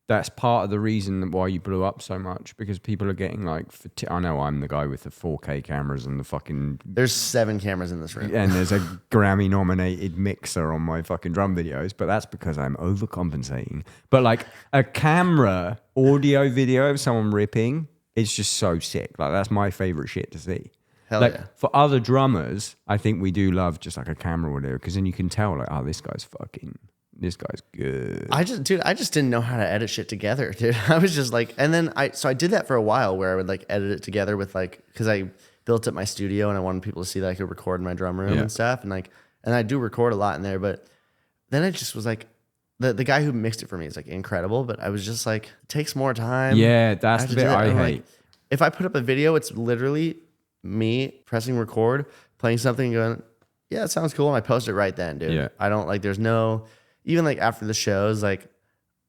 that's part of the reason why you blew up so much, because people are getting like, I know I'm the guy with the 4K cameras and the fucking, There's 7 cameras in this room. and there's a Grammy nominated mixer on my fucking drum videos, but that's because I'm overcompensating. But like a camera audio video of someone ripping, it's just so sick. Like that's my favorite shit to see. Hell like yeah. for other drummers, I think we do love just like a camera audio, because then you can tell like, oh, this guy's good. I just didn't know how to edit shit together, dude. I was just like, and then I did that for a while where I would like edit it together with like, because I built up my studio and I wanted people to see that I could record in my drum room and stuff, and like, and I do record a lot in there, but then I just was like, the guy who mixed it for me is like incredible, but I was just like, it takes more time. Yeah, that's have the to do bit that. I And, hate. like, if I put up a video, it's literally me pressing record, playing something, and going, yeah, it sounds cool, and I post it right then, dude. Yeah. I don't like, there's no, even like after the shows, like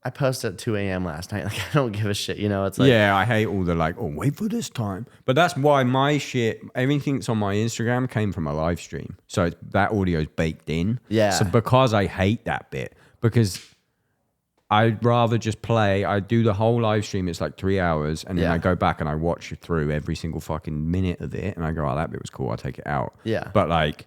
I posted at 2 a.m. last night. Like I don't give a shit, you know? It's like, yeah, I hate all the like, oh, wait for this time. But that's why my shit, everything that's on my Instagram came from a live stream. So that audio's baked in. Yeah. So because I hate that bit, because I'd rather just play, I do the whole live stream, it's like 3 hours, and then Yeah. I go back and I watch through every single fucking minute of it, and I go, oh, that bit was cool, I'll take it out. Yeah. But like,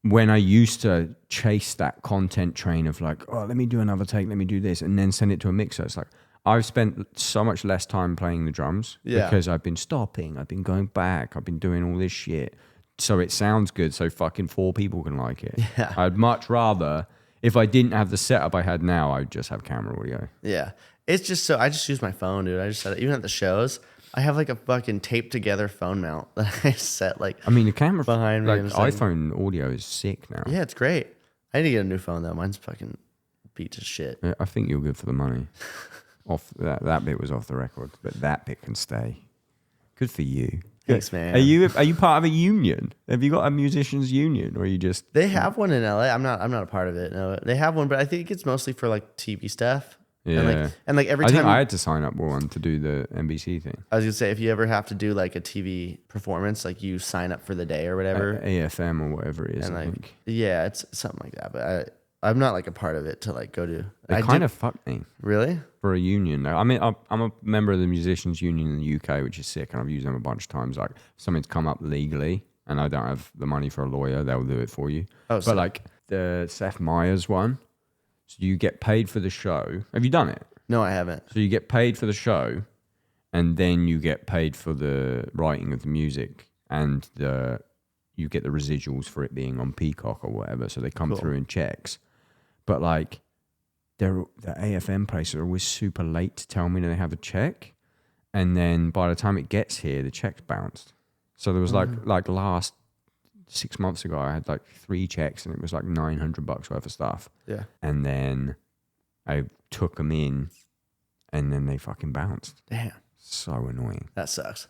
when I used to chase that content train of like, oh, let me do another take, let me do this, and then send it to a mixer, it's like, I've spent so much less time playing the drums because I've been stopping, I've been going back, I've been doing all this shit. So it sounds good, so fucking 4 people can like it. Yeah. I'd much rather, if I didn't have the setup I had now, I'd just have camera audio. Yeah. It's just so, I just use my phone, dude. I just set it, even at the shows, I have like a fucking taped together phone mount that I set like, I mean, the camera Behind me like and stuff. iPhone audio is sick now. yeah, it's great. I need to get a new phone though. Mine's fucking beat to shit. Yeah, I think you're good for the money. Off that bit was off the record, but that bit can stay. Good for you. Thanks, man. Are you part of a union? Have you got a musicians union, or are you just? They have one in LA. I'm not a part of it. No, they have one, but I think it's mostly for like TV stuff. Yeah. And like every I time think I had to sign up for one to do the NBC thing. I was gonna say, if you ever have to do like a TV performance, like you sign up for the day or whatever. AFM or whatever it is. And I like, think yeah, it's something like that. But I'm not like a part of it to like go to. they kind of fucked me Really? for a union. I mean, I'm a member of the musicians union in the UK, which is sick, and I've used them a bunch of times. Like, if something's come up legally, and I don't have the money for a lawyer, they'll do it for you. Oh, but sick. like the Seth Meyers one, so you get paid for the show. Have you done it? No, I haven't. So you get paid for the show, and then you get paid for the writing of the music and the you get the residuals for it being on Peacock or whatever, so they come through in checks. But like, the AFM places are always super late to tell me that they have a check, and then by the time it gets here, the check's bounced. So there was like last 6 months ago, I had like 3 checks, and it was like $900 worth of stuff. Yeah. And then I took them in, and then they fucking bounced. Damn. So annoying. That sucks.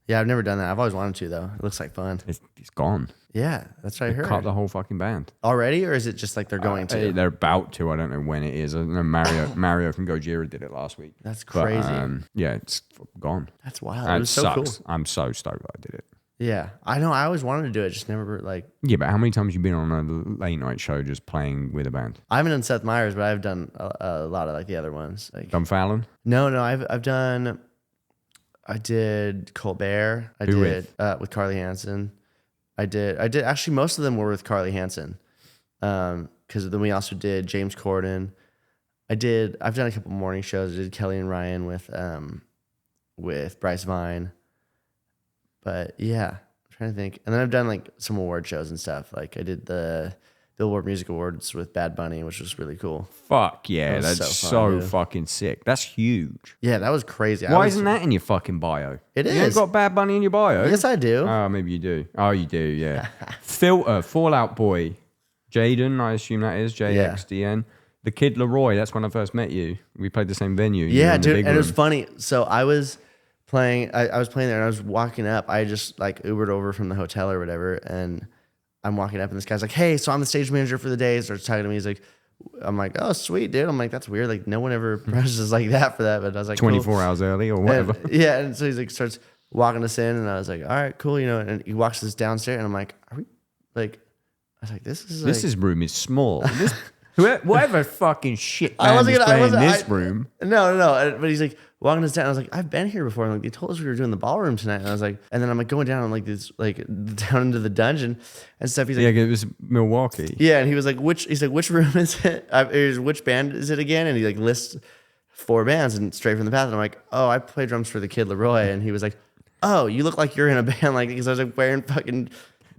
Yeah, I've never done that. I've always wanted to, though. It looks like fun. It's gone. Yeah, that's what I heard. Cut the whole fucking band. Already, or is it just like they're going to? They're about to. I don't know when it is. I know Mario from Gojira did it last week. That's crazy. But, yeah, it's gone. That's wild. And It was so sucks. cool. I'm so stoked that I did it. Yeah, I know. I always wanted to do it, just never like. Yeah, but how many times have you been on a late night show just playing with a band? I haven't done Seth Meyers, but I've done a lot of like the other ones. Like, Done Fallon? no, I've done. I did Colbert. I Who did with Carly Hansen. I did actually most of them were with Carly Hansen. Because then we also did James Corden. I've done a couple morning shows. I did Kelly and Ryan with Bryce Vine. But yeah, I'm trying to think. And then I've done like some award shows and stuff. Like I did the Billboard Music Awards with Bad Bunny, which was really cool. Fuck yeah, That was that's so so fun, dude. fucking sick. That's huge. Yeah, that was crazy. Why isn't that in your fucking bio? It You is. ain't got Bad Bunny in your bio? Yes, I do. Oh, maybe you do. Oh, you do, yeah. Filter, Fallout Boy, Jaden, I assume that is, JXDN. The Kid Laroi, that's when I first met you. We played the same venue. You were Yeah, in the dude, big and it was room. funny. So I was playing. I was playing there, and I was walking up. I just like Ubered over from the hotel or whatever, and I'm walking up, and this guy's like, "Hey, so I'm the stage manager for the day." Starts talking to me. He's like, "I'm like, oh, sweet, dude." I'm like, "That's weird. Like, no one ever presses like that for that." But I was like, 24 cool. hours early or whatever. And, yeah, and so he's like, starts walking us in, and I was like, "All right, cool," you know. And he walks us downstairs, and I'm like, "Are we like?" I was like, "This room is small. Whatever fucking shit I band wasn't is gonna- I playing wasn't- this I- room." No. But he's like walking us down. I was like, I've been here before. I'm like, they told us we were doing the ballroom tonight. And I was like, and then I'm like going down. I'm like this, like down into the dungeon and stuff. He's like, Yeah, it was Milwaukee. yeah. And he was like, which room is it? Which band is it again? And he like lists 4 bands and straight from the path. And I'm like, oh, I play drums for the Kid Laroi. And he was like, oh, you look like you're in a band like because I was like wearing fucking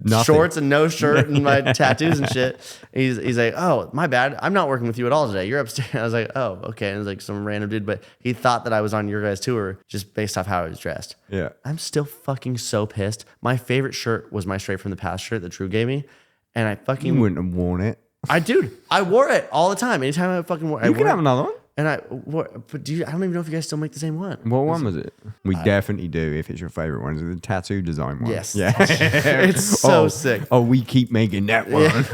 Nothing. shorts and no shirt and my tattoos and shit. He's like, oh, my bad. I'm not working with you at all today. You're upstairs. I was like, oh, okay. And it was like some random dude, but he thought that I was on your guys' tour just based off how I was dressed. Yeah. I'm still fucking so pissed. My favorite shirt was my Straight from the Past shirt that Drew gave me. And I fucking, You wouldn't have worn it. I wore it all the time. Anytime I fucking wore it. You can have another one. And I don't even know if you guys still make the same one. What one was it? We definitely do if it's your favorite one. Is it the tattoo design one? Yes. Yeah. It's so sick. Oh, we keep making that one. Yeah.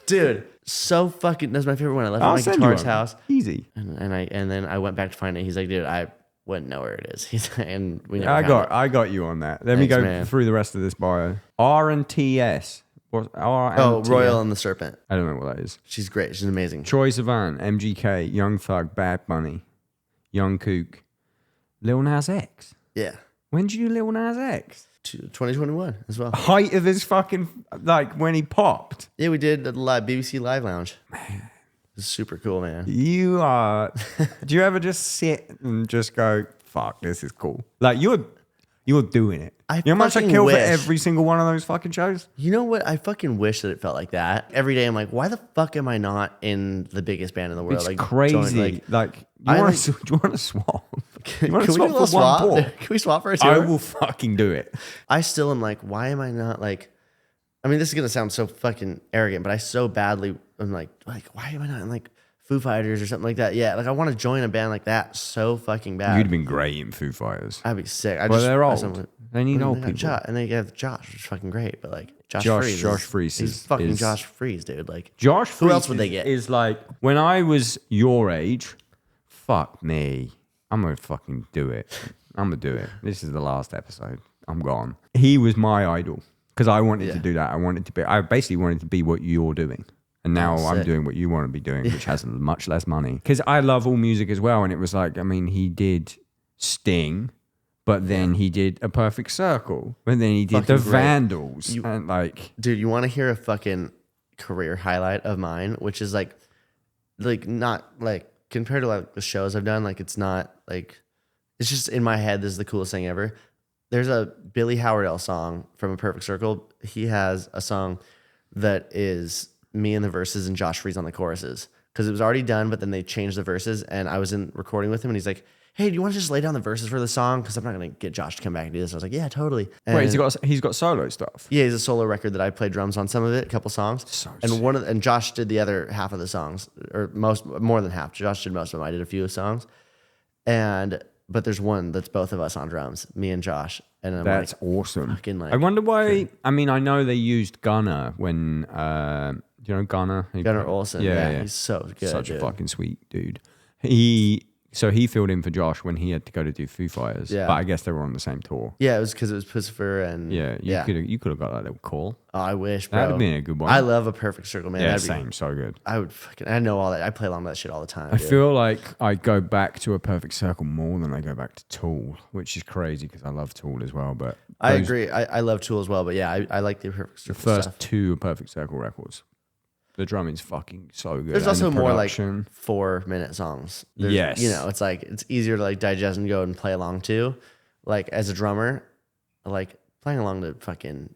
Dude, so fucking, that's my favorite one. I left it I'll at my send you guitarist's one. house. Easy. And then I went back to find it. He's like, dude, I wouldn't know where it is. He's and we never I found I got you on that. Let me Thanks, go man. through the rest of this bio. R&TS. What's it. Oh, R&TS? Royal and the Serpent. I don't know what that is. She's great. She's amazing. Troye Sivan, MGK, Young Thug, Bad Bunny, Young Kook, Lil Nas X. Yeah. When did you do Lil Nas X? 2021 as well. Height of his fucking, like when he popped. Yeah, we did the live BBC Live Lounge. It's super cool, man. You are, do you ever just sit and just go, fuck, this is cool? Like you're doing it. I You know how much I fucking kill for wish. every single one of those fucking shows? You know what? I fucking wish that it felt like that. Every day I'm like, why the fuck am I not in the biggest band in the world? It's like crazy. join- do I you want like- to swap? Can, You wanna can we do a little for swap? tour? Can we swap for a tour? I will fucking do it. I still am like, why am I not like? I mean, this is gonna sound so fucking arrogant, but I so badly am like, why am I not in like Foo Fighters or something like that? Yeah, like I want to join a band like that so fucking bad. You'd have been great in Foo Fighters. I'd be sick. Well, they're I old. someone- They need old got people. and they have Josh, which is fucking great. But like Josh Freese he's is- fucking is- Josh Freese, dude. Like Josh Who Freese else would they get? Is like, when I was your age, fuck me. I'm going to fucking do it. I'm going to do it. This is the last episode. I'm gone. He was my idol because I wanted to do that. I basically wanted to be what you're doing. And now I'm sick. doing what you want to be doing, which has much less money. Because I love all music as well. And it was like, I mean, he did Sting, but then he did A Perfect Circle. But then he did Fucking The great. Vandals. You- and like, dude, you want to hear a fucking career highlight of mine, which is like not like compared to like the shows I've done, like it's not like it's just in my head. This is the coolest thing ever. there's a Billy Howardell song from A Perfect Circle. He has a song that is me in the verses and Josh Freeze on the choruses because it was already done, but then they changed the verses. And I was in recording with him, and he's like, "Hey, do you want to just lay down the verses for the song? Because I'm not gonna get Josh to come back and do this." I was like, "Yeah, totally." And Wait, he's got solo stuff. yeah, he's a solo record that I played drums on some of it, a couple songs, So and sick. and Josh did the other half of the songs, or more than half. Josh did most of them. I did a few songs, but there's one that's both of us on drums, me and Josh, and I'm That's like, awesome. fucking like, I wonder why. I mean, I know they used Gunner when. Do you know Gunner? Gunnar Olsen. Yeah, he's so good. Such dude. a fucking sweet dude. So he filled in for Josh when he had to go to do Foo Fighters. Yeah. But I guess they were on the same tour. Yeah, it was because it was Pussifer and Yeah, you could have got that little call. Oh, I wish, bro. That'd have been a good one. I love A Perfect Circle, man. Yeah, That'd be- same. So good. I would fucking. I know all that. I play along with that shit all the time. I dude. feel like I go back to A Perfect Circle more than I go back to Tool, which is crazy because I love Tool as well. But I agree. I love Tool as well, but yeah, I like the Perfect the Circle first stuff. two A Perfect Circle records, the drumming's fucking so good. There's and also the more like production. 4-minute songs. There's, Yes. You know, it's like, it's easier to like digest and go and play along too. Like as a drummer, like playing along to fucking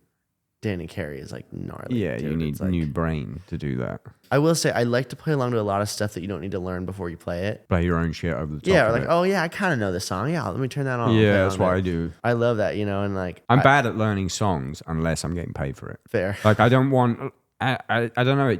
Danny Carey is like gnarly. Yeah, you dude. need It's like, new brain to do that. I will say, I like to play along to a lot of stuff that you don't need to learn before you play it. Play your own shit over the top. Yeah, or of like, it. oh yeah, I kind of know this song. Yeah, let me turn that on. I'll play Yeah, that's along what to I it. do. I love that, you know, and like I'm bad at learning songs unless I'm getting paid for it. fair. Like I don't want. I don't know.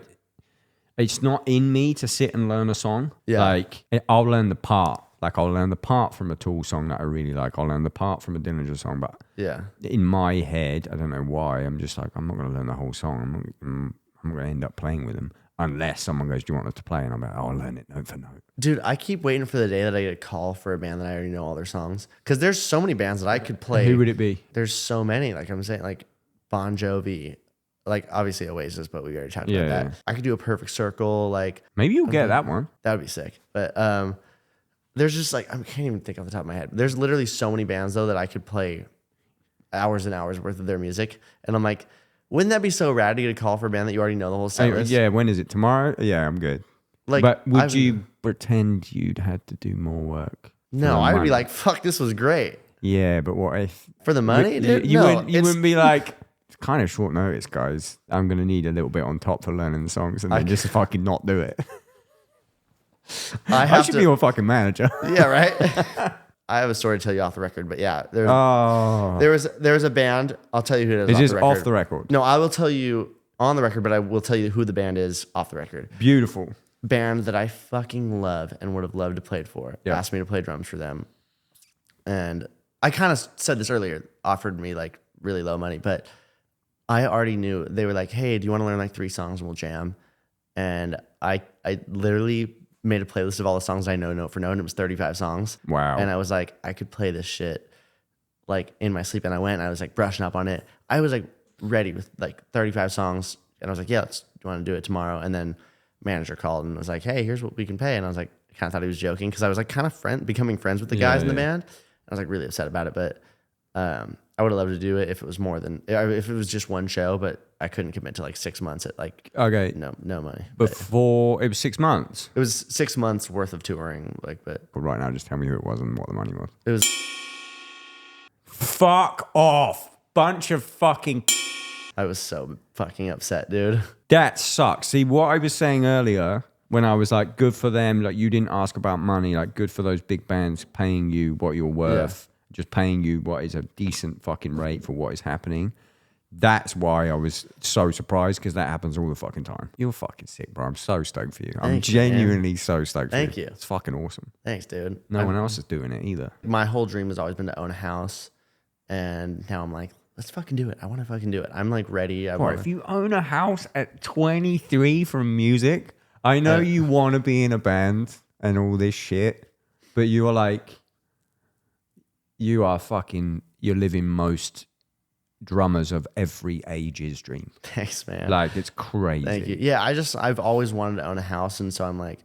It's not in me to sit and learn a song. Yeah. Like I'll learn the part. Like I'll learn the part from a Tool song that I really like. I'll learn the part from a Dillinger song. But Yeah. in my head, I don't know why. I'm just like I'm not going to learn the whole song. I'm going to end up playing with them unless someone goes, "Do you want us to play?" And I'm like, "Oh, I'll learn it note for note." Dude, I keep waiting for the day that I get a call for a band that I already know all their songs. Because there's so many bands that I could play. Who would it be? There's so many. Like I'm saying, like Bon Jovi, like obviously Oasis, but we already talked Yeah, about that. yeah. I could do A Perfect Circle. Like Maybe you'll get that one. that would be sick. But there's just like I can't even think off the top of my head. There's literally so many bands though that I could play hours and hours worth of their music, and I'm like, wouldn't that be so rad to get a call for a band that you already know the whole set list? Yeah, when is it? Tomorrow? Yeah, I'm good. Like, but would I've- you pretend you'd had to do more work? for No, the I would money? be like, fuck, this was great Yeah, but what if for the money, dude. You, No, wouldn't, you it's- wouldn't be like, it's kind of short notice, guys. I'm gonna need a little bit on top for learning the songs, and then just fucking not do it. I I have should to. be your fucking manager. Yeah, right. I have a story to tell you off the record, but yeah, Oh, there was a band. I'll tell you who it is. is off this the record. off the record? No, I will tell you on the record, but I will tell you who the band is off the record. Beautiful. Band that I fucking love and would have loved to play it for. Yeah. Asked me to play drums for them, and I kind of said this earlier. Offered me like really low money, but I already knew. They were like, "Hey, do you want to learn like 3 songs and we'll jam?" And I literally made a playlist of all the songs I know note for note, and it was 35 songs. Wow. And I was like, I could play this shit like in my sleep. And I went and I was like brushing up on it. I was like ready with like 35 songs. And I was like, yeah, do you want to do it tomorrow? And then manager called and was like, hey, here's what we can pay. And I was like, I kind of thought he was joking because I was like kind of becoming friends with the guys in the band. I was like really upset about it, but I would have loved to do it if it was more than, if it was just one show, but I couldn't commit to like 6 months at like, Okay. no money. Before it was 6 months. It was 6 months worth of touring, like, but But right now, just tell me who it was and what the money was. it was, Fuck off. Bunch of fucking. I was so fucking upset, dude. That sucks. See, what I was saying earlier when I was like, good for them, like you didn't ask about money, like good for those big bands paying you what you're worth, just paying you what is a decent fucking rate for what is happening. That's why I was so surprised because that happens all the fucking time. You're fucking sick, bro. I'm so stoked for you. I'm Thank you, man. genuinely so stoked Thank for you. you. It's fucking awesome. Thanks, dude. No one else is doing it either. My whole dream has always been to own a house. And now I'm like, let's fucking do it. I want to fucking do it. I'm like ready. What, if you own a house at 23 from music, I know you want to be in a band and all this shit, but you are like, you're living most drummers of every age's dream. Thanks, man. Like, it's crazy. Thank you. Yeah, I've always wanted to own a house. And so I'm like,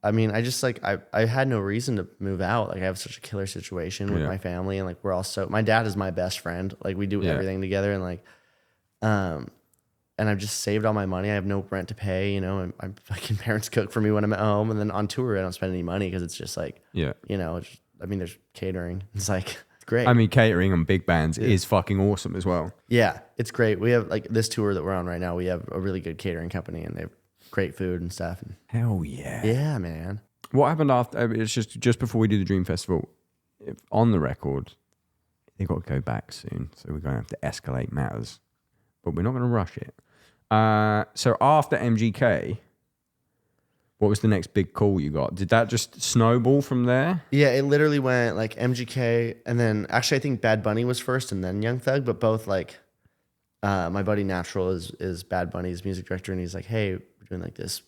I mean, I had no reason to move out. Like I have such a killer situation with my family, and like we're all so. My dad is my best friend. Like we do everything together, and like, and I've just saved all my money. I have no rent to pay. You know, and my fucking parents cook for me when I'm at home, and then on tour I don't spend any money because it's just like, Yeah. you know, I mean, there's catering. It's like great. I mean, catering on big bands is fucking awesome as well. Yeah, it's great. We have like this tour that we're on right now. We have a really good catering company, and they have great food and stuff. And Hell yeah. yeah, man. What happened after? It's just before we do the Dream Festival. On the record, they got to go back soon, so we're going to have to escalate matters, but we're not going to rush it. So after MGK, what was the next big call you got? Did that just snowball from there? Yeah, it literally went like MGK, and then actually I think Bad Bunny was first, and then Young Thug, but both like my buddy Natural is Bad Bunny's music director, and he's like, hey, we're doing like this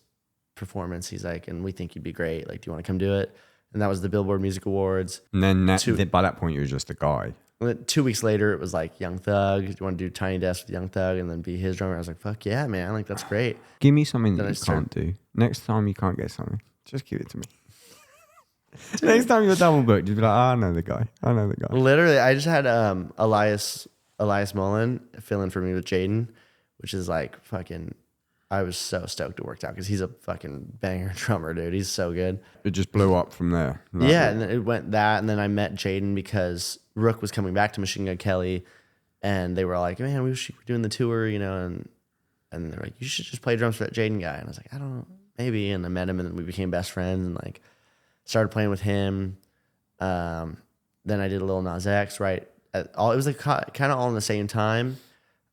performance. He's like, and we think you'd be great. Like, do you want to come do it? And that was the Billboard Music Awards. And then by that point, you were just a guy. 2 weeks later, it was like Young Thug. Do you want to do Tiny Desk with Young Thug and then be his drummer? I was like, fuck yeah, man. Like, that's great. Give me something that you can't do. Next time you can't get something, just give it to me. Next time you're double booked, you'd be like, I know the guy. Literally, I just had Elias Mullen fill in for me with Jaden, which is like fucking... I was so stoked it worked out because he's a fucking banger drummer, dude. He's so good. It just blew up from there. Yeah, and then it went that, and then I met Jaden because Rook was coming back to Machine Gun Kelly, and they were like, man, we should be doing the tour, you know, and they're like, you should just play drums for that Jaden guy. And I was like, I don't know, maybe. And I met him, and then we became best friends, and like started playing with him. Then I did a little Nas X, right? It was like kind of all in the same time,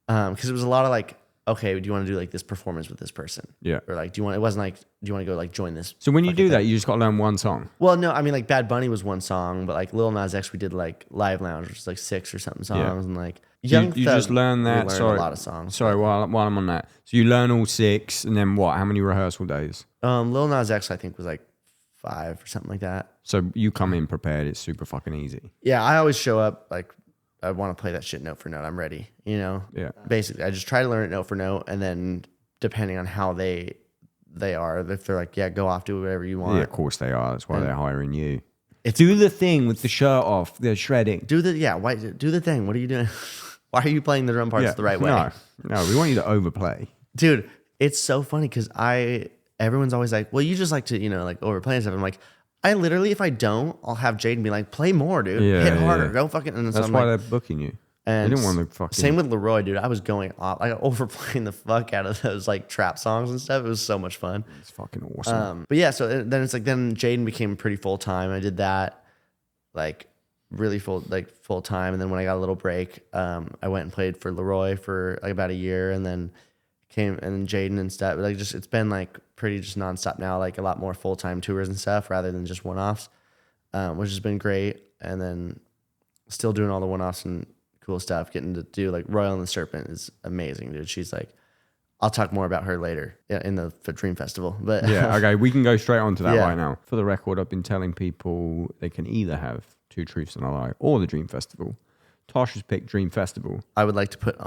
because it was a lot of like, okay, do you want to do like this performance with this person? Yeah. Or like, it wasn't like, do you want to go like join this? So when you do that, you just got to learn one song. Well, no, I mean like Bad Bunny was one song, but like Lil Nas X, we did like Live Lounge, which was like 6 or something songs, and like You just learn that. Sorry, a lot of songs. Sorry, while I'm on that, so you learn all 6, and then what? How many rehearsal days? Lil Nas X, I think was like 5 or something like that. So you come in prepared. It's super fucking easy. Yeah, I always show up like I want to play that shit note for note. I'm ready, you know? Yeah. Basically, I just try to learn it note for note, and then depending on how they are, if they're like, yeah, go off, do whatever you want. Yeah, of course they are. That's why they're hiring you. It's do the thing with the shirt off. They're shredding. Do the thing. What are you doing? Why are you playing the drum parts the right way? No, we want you to overplay. Dude, it's so funny because everyone's always like, well, you just like to, you know, like overplay and stuff. I'm like, I literally, if I don't, I'll have Jaden be like, play more, dude. Hit harder. Go fucking. And that's why they're booking you. And they didn't want to fucking. Same with Laroi, dude. I was going off, like overplaying the fuck out of those like trap songs and stuff. It was so much fun. It's fucking awesome. But yeah, so then it's like, then Jaden became pretty full time. I did that like really full time. And then when I got a little break, I went and played for Laroi for like about a year, and then Jaden and stuff. Like just, it's been like pretty just nonstop now, like a lot more full-time tours and stuff rather than just one-offs, which has been great. And then still doing all the one-offs and cool stuff, getting to do like Royal and the Serpent is amazing, dude. She's like, I'll talk more about her later in the Dream Festival. But yeah, okay, we can go straight on to that right now. For the record, I've been telling people they can either have Two Truths and a Lie or the Dream Festival. Tosh has picked Dream Festival. I would like to put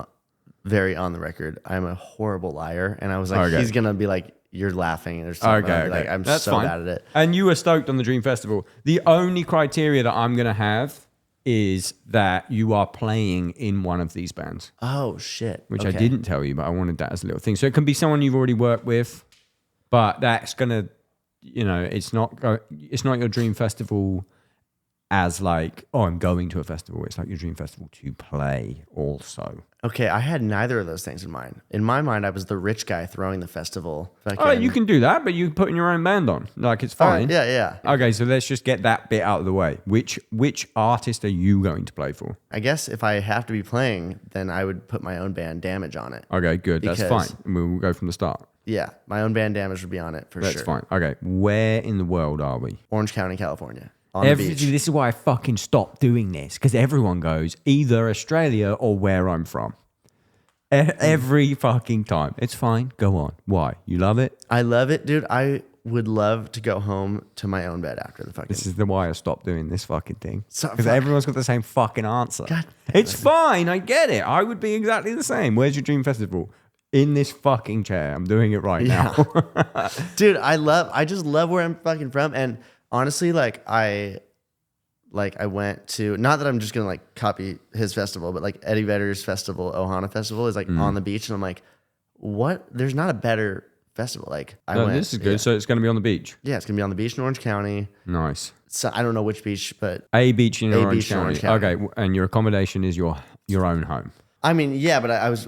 very on the record, I'm a horrible liar. And I was like, he's going to be like, you're laughing or something. Okay. Like, I'm That's so fine. bad at it. And you were stoked on the Dream Festival. The only criteria that I'm going to have is that you are playing in one of these bands. Oh, shit. Which I didn't tell you, but I wanted that as a little thing. So it can be someone you've already worked with, but that's going to, you know, it's not your Dream Festival as like, oh, I'm going to a festival. It's like your Dream Festival to play also. Okay, I had neither of those things in mind. In my mind, I was the rich guy throwing the festival. Oh, you can do that, but you putting your own band on. Like, it's fine. Yeah. Okay, so let's just get that bit out of the way. Which artist are you going to play for? I guess if I have to be playing, then I would put my own band Damage on it. Okay, good. That's fine. We'll go from the start. Yeah, my own band Damage would be on it for sure. That's fine. Okay, where in the world are we? Orange County, California. On the beach. This is why I fucking stopped doing this, because everyone goes either Australia or where I'm from. Every fucking time. It's fine. Go on. Why? You love it? I love it, dude. I would love to go home to my own bed after the fucking... This is the why I stopped doing this fucking thing. So, because everyone's got the same fucking answer. God, it's fine. I get it. I would be exactly the same. Where's your Dream Festival? In this fucking chair. I'm doing it right now. Dude, I just love where I'm fucking from. And honestly, I went to, not that I'm just gonna like copy his festival, but like Eddie Vedder's festival, Ohana Festival is like on the beach, and I'm like, what? There's not a better festival. Like I No, went. this is good. Yeah. So it's going to be on the beach. Yeah, it's gonna be on the beach in Orange County. Nice. So I don't know which beach, but A beach in A Orange beach in County. Orange County. Okay, and your accommodation is your own home. I mean, yeah, but I was.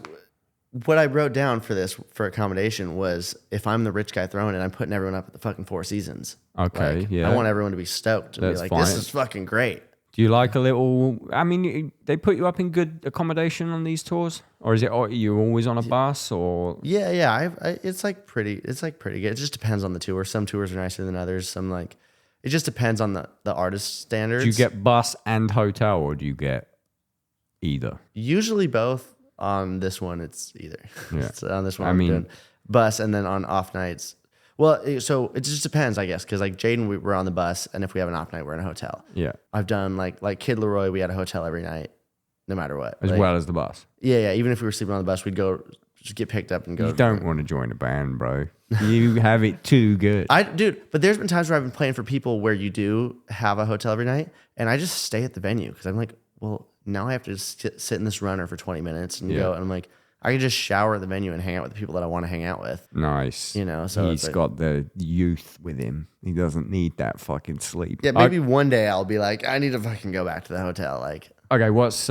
What I wrote down for this for accommodation was if I'm the rich guy throwing it, I'm putting everyone up at the fucking Four Seasons. Okay, Like, yeah. I want everyone to be stoked and That's be like, fine. "This is fucking great." Do you like a little? I mean, they put you up in good accommodation on these tours, or is it? Are you always on a bus, or Yeah, yeah. It's like pretty. It's like pretty good. It just depends on the tour. Some tours are nicer than others. Some like. It just depends on the artist standards. do you get bus and hotel, or do you get either? Usually both. On this one, it's either. Yeah. It's on this one, I I'm mean- doing bus, and then on off nights. Well, so it just depends, I guess, because like Jaden, we're on the bus, and if we have an off night, we're in a hotel. Yeah, I've done like Kid Laroi, we had a hotel every night, no matter what. as Like, well as the bus. Yeah. Even if we were sleeping on the bus, we'd go just get picked up and go. You don't want to join a band, bro. You have it too good. Dude, but there's been times where I've been playing for people where you do have a hotel every night, and I just stay at the venue because I'm like, well, now I have to just sit in this runner for 20 minutes and go, and I'm like, I can just shower at the venue and hang out with the people that I want to hang out with. Nice. You know, so he's it's like- got the youth with him. He doesn't need that fucking sleep. Yeah, maybe one day I'll be like, I need to fucking go back to the hotel. Like, Okay, what's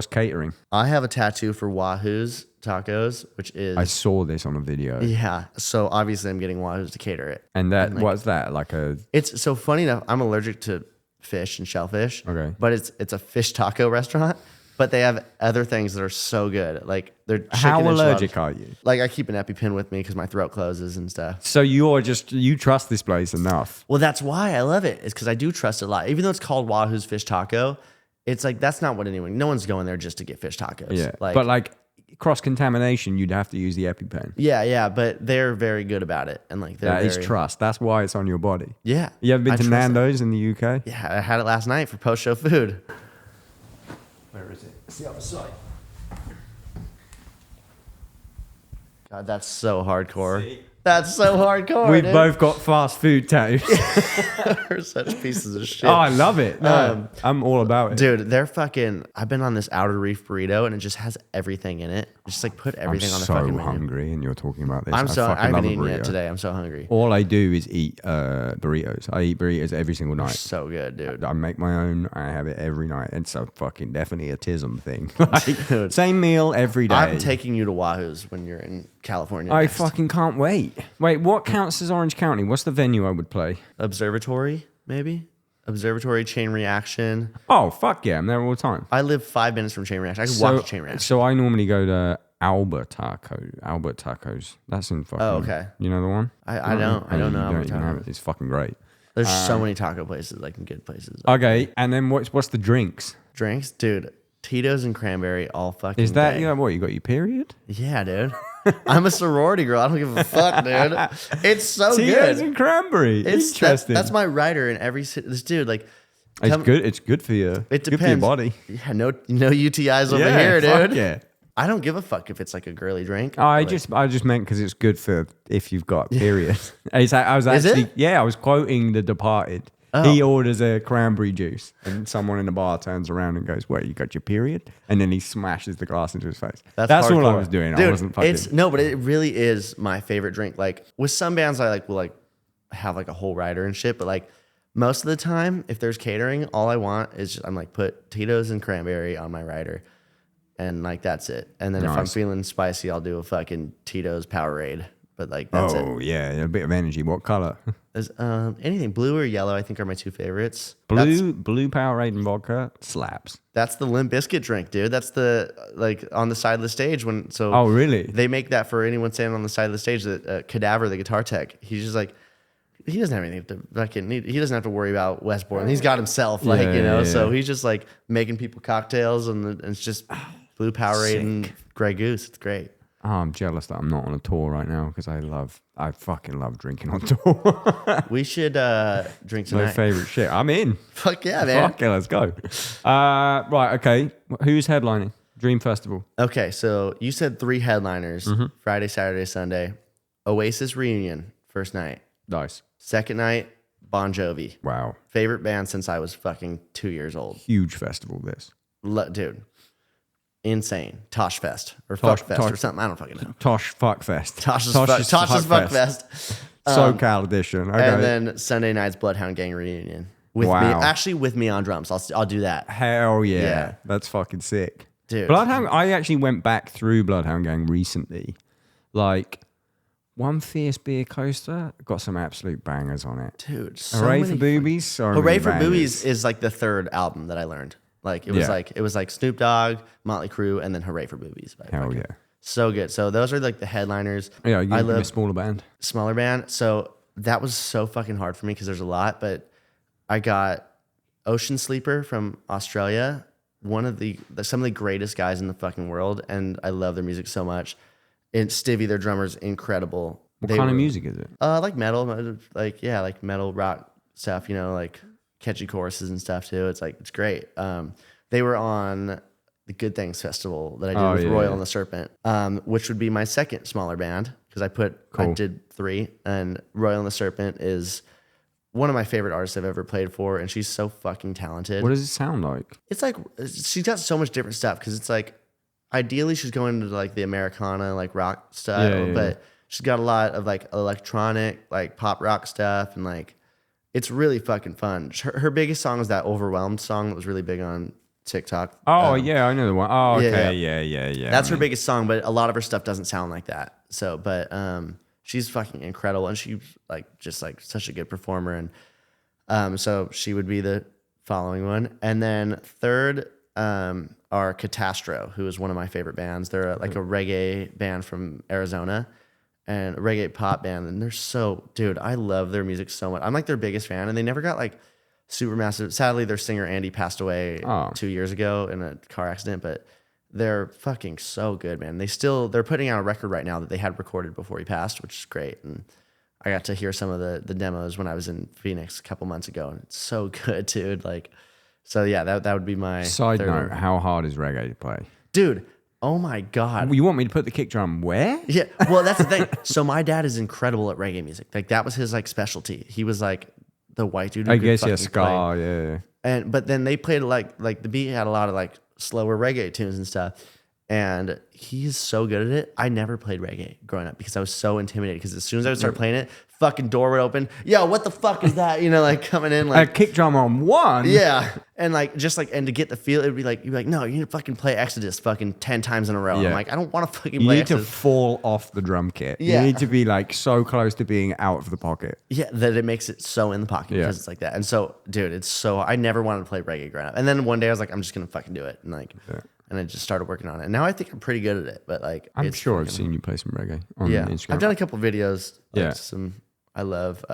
catering? I have a tattoo for Wahoo's Tacos, which is I saw this on a video, yeah. So obviously I'm getting Wahoo's to cater it. and that what's that like a? It's so funny enough. I'm allergic to fish and shellfish. Okay. But it's a fish taco restaurant. But they have other things that are so good. Like they're chicken How enchiladas. allergic are you? Like I keep an EpiPen with me because my throat closes and stuff. So you trust this place enough? Well, that's why I love it. Is because I do trust it a lot. Even though it's called Wahoo's Fish Taco, it's like that's not what anyone. No one's going there just to get fish tacos. Yeah, Like, but like cross contamination, you'd have to use the EpiPen. yeah. But they're very good about it, and like they're That is very, trust. That's why it's on your body. Yeah. You ever been I to trust it. Nando's in the UK? Yeah, I had it last night for post show food. Where is it? It's the other side. God, that's so hardcore. See? That's so hardcore. We've dude. both got fast food tattoos. We're such pieces of shit. Oh, I love it. No, I'm all about it. Dude, they're fucking. I've been on this outer reef burrito, and it just has everything in it. Just like put I'm everything on the so fucking menu. hungry, and you're talking about this. I fucking haven't love a eaten yet burrito. today. I'm so hungry. All I do is eat burritos. I eat burritos every single night. So good, dude. I make my own. I have it every night. It's a fucking definitely a tism thing. Like, Dude. same meal every day. I'm taking you to Wahoo's when you're in California. I next. fucking can't wait. Wait, what counts as Orange County? What's the venue I would play? Observatory, maybe. Observatory, Chain Reaction. Oh, fuck yeah. I'm there all the time. I live 5 minutes from Chain Reaction. I can walk to Chain Reaction. So I normally go to Albert Tacos. That's in fucking. Oh, okay. You know the one? I don't know You Albert don't even have Tacos. it. It's fucking great. There's so many taco places, like good places. Okay, and then what's the drinks? Drinks, dude. Tito's and cranberry all fucking. Is that day. you know what you got your period? Yeah, dude. I'm a sorority girl. I don't give a fuck, dude. It's so Tito's good. and cranberry. Interesting. That's my writer in every city. This dude, like, It's come- good. It's good for you. It Good for your depends. body. Yeah, no UTIs over Yeah, here, fuck dude. yeah. I don't give a fuck if it's like a girly drink. I Like, just meant because it's good for if you've got a period. I was Is actually it? I was quoting The Departed. Oh. He orders a cranberry juice, and someone in the bar turns around and goes, "Wait, you got your period?" And then he smashes the glass into his face. That's all I hardcore. was doing. Dude, I wasn't fucking. It's no, but it really is my favorite drink. Like with some bands, I like will like have like a whole rider and shit. But like most of the time, if there's catering, all I want is I'm like put Tito's and cranberry on my rider, and like that's it. And then if I'm Nice. feeling spicy, I'll do a fucking Tito's Powerade. But like that's it. Oh yeah, a bit of energy. What color? There's, anything blue or yellow, I think are my two favorites. That's, Blue Powerade and vodka slaps. that's the Limp Bizkit drink, dude. That's the like on the side of the stage when so. Oh really? They make that for anyone standing on the side of the stage. That Cadaver, the guitar tech, he's just like he doesn't have anything to fucking. He doesn't have to worry about Westbourne. He's got himself, like Yeah. So he's just like making people cocktails, and it's just blue Powerade and Grey Goose. It's great. Oh, I'm jealous that I'm not on a tour right now because I fucking love drinking on tour. We should drink My tonight. favorite shit. I'm in. Fuck yeah, man. Fuck yeah, let's go. Right, okay. Who's headlining? Dream Festival. Okay, so you said 3 headliners: Mm-hmm. Friday, Saturday, Sunday. Oasis reunion first night. Nice. Second night, Bon Jovi. Wow. Favorite band since I was fucking 2 years old. Huge festival, this. Dude, insane. Tosh Fest or Fuck Fest or something. I don't fucking know. Tosh Fuck Fest. Tosh's Fuck Fest. SoCal edition. Okay. And then Sunday night's Bloodhound Gang reunion with me. Actually, with me on drums. I'll do that. Hell yeah. Yeah. That's fucking sick. Dude. Bloodhound, I actually went back through Bloodhound Gang recently. Like, one Fierce Beer Coaster got some absolute bangers on it. Dude, so Hooray many for Boobies. So Hooray many for bangers. Boobies is like the third album that I learned. Like it was like Snoop Dogg, Motley Crue, and then Hooray for Boobies. Hell yeah. So good. So those are like the headliners. Yeah, you I give me a love smaller band. smaller band. So that was so fucking hard for me because there's a lot. But I got Ocean Sleeper from Australia, one of some of the greatest guys in the fucking world, and I love their music so much. And Stivvy, their drummer's incredible. What kind of music is it? Like metal, like metal rock stuff. You know, like catchy choruses and stuff too. It's great. They were on the Good Things Festival that I did with Royal and the Serpent, which would be my second smaller band because I did 3, and Royal and the Serpent is one of my favorite artists I've ever played for, and she's so fucking talented. What does it sound like? It's like she's got so much different stuff because it's like ideally she's going into like the Americana like rock style, but she's got a lot of like electronic like pop rock stuff, and like it's really fucking fun. Her biggest song is that Overwhelmed song that was really big on TikTok. Oh yeah, I know the one. Oh okay, yeah. That's her biggest song, but a lot of her stuff doesn't sound like that. So, but she's fucking incredible, and she's like just like such a good performer, and so she would be the following one, and then third are Catastro, who is one of my favorite bands. They're like a reggae band from Arizona, and a reggae pop band, and they're so, dude, I love their music so much. I'm like their biggest fan, and they never got like super massive. Sadly, their singer Andy passed away 2 years ago in a car accident, but they're fucking so good, man. They're putting out a record right now that they had recorded before he passed, which is great. And I got to hear some of the demos when I was in Phoenix a couple months ago, and it's so good, dude. Like, so yeah, that would be my Side third note, one. how hard is reggae to play? Dude. Oh my God. You want me to put the kick drum where? Yeah. Well, that's the thing. So my dad is incredible at reggae music. Like that was his like specialty. He was like the white dude who I could guess fucking ska, play. yeah. But then they played like the beat had a lot of like slower reggae tunes and stuff. And he's so good at it. I never played reggae growing up because I was so intimidated. Because as soon as I would start playing it, fucking door would open. Yo, what the fuck is that? You know, like coming in like A kick drum on one? yeah. And like just like and to get the feel, it'd be like you'd be like, no, you need to fucking play Exodus fucking 10 times in a row. Yeah. I'm like, I don't want to fucking You play need to Exodus. fall off the drum kit. Yeah. You need to be like so close to being out of the pocket. Yeah, that it makes it so in the pocket Yeah. because it's like that. And so, dude, it's so I never wanted to play reggae growing up. And then one day I was like, I'm just gonna fucking do it. And like and I just started working on it. And now I think I'm pretty good at it. But like I'm it's sure I've fucking- seen you play some reggae on Yeah. Instagram. I've done a couple videos. Like Yeah. some I love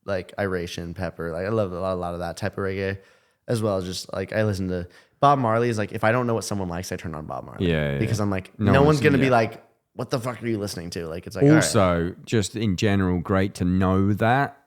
like Iration, Pepper. Like I love a lot of that type of reggae. As well as just like I listen to Bob Marley is like if I don't know what someone likes, I turn on Bob Marley. Yeah. Because I'm like, No no one's- one's gonna be yeah. like, what the fuck are you listening to? Like it's like all right. Also, just in general, great to know that,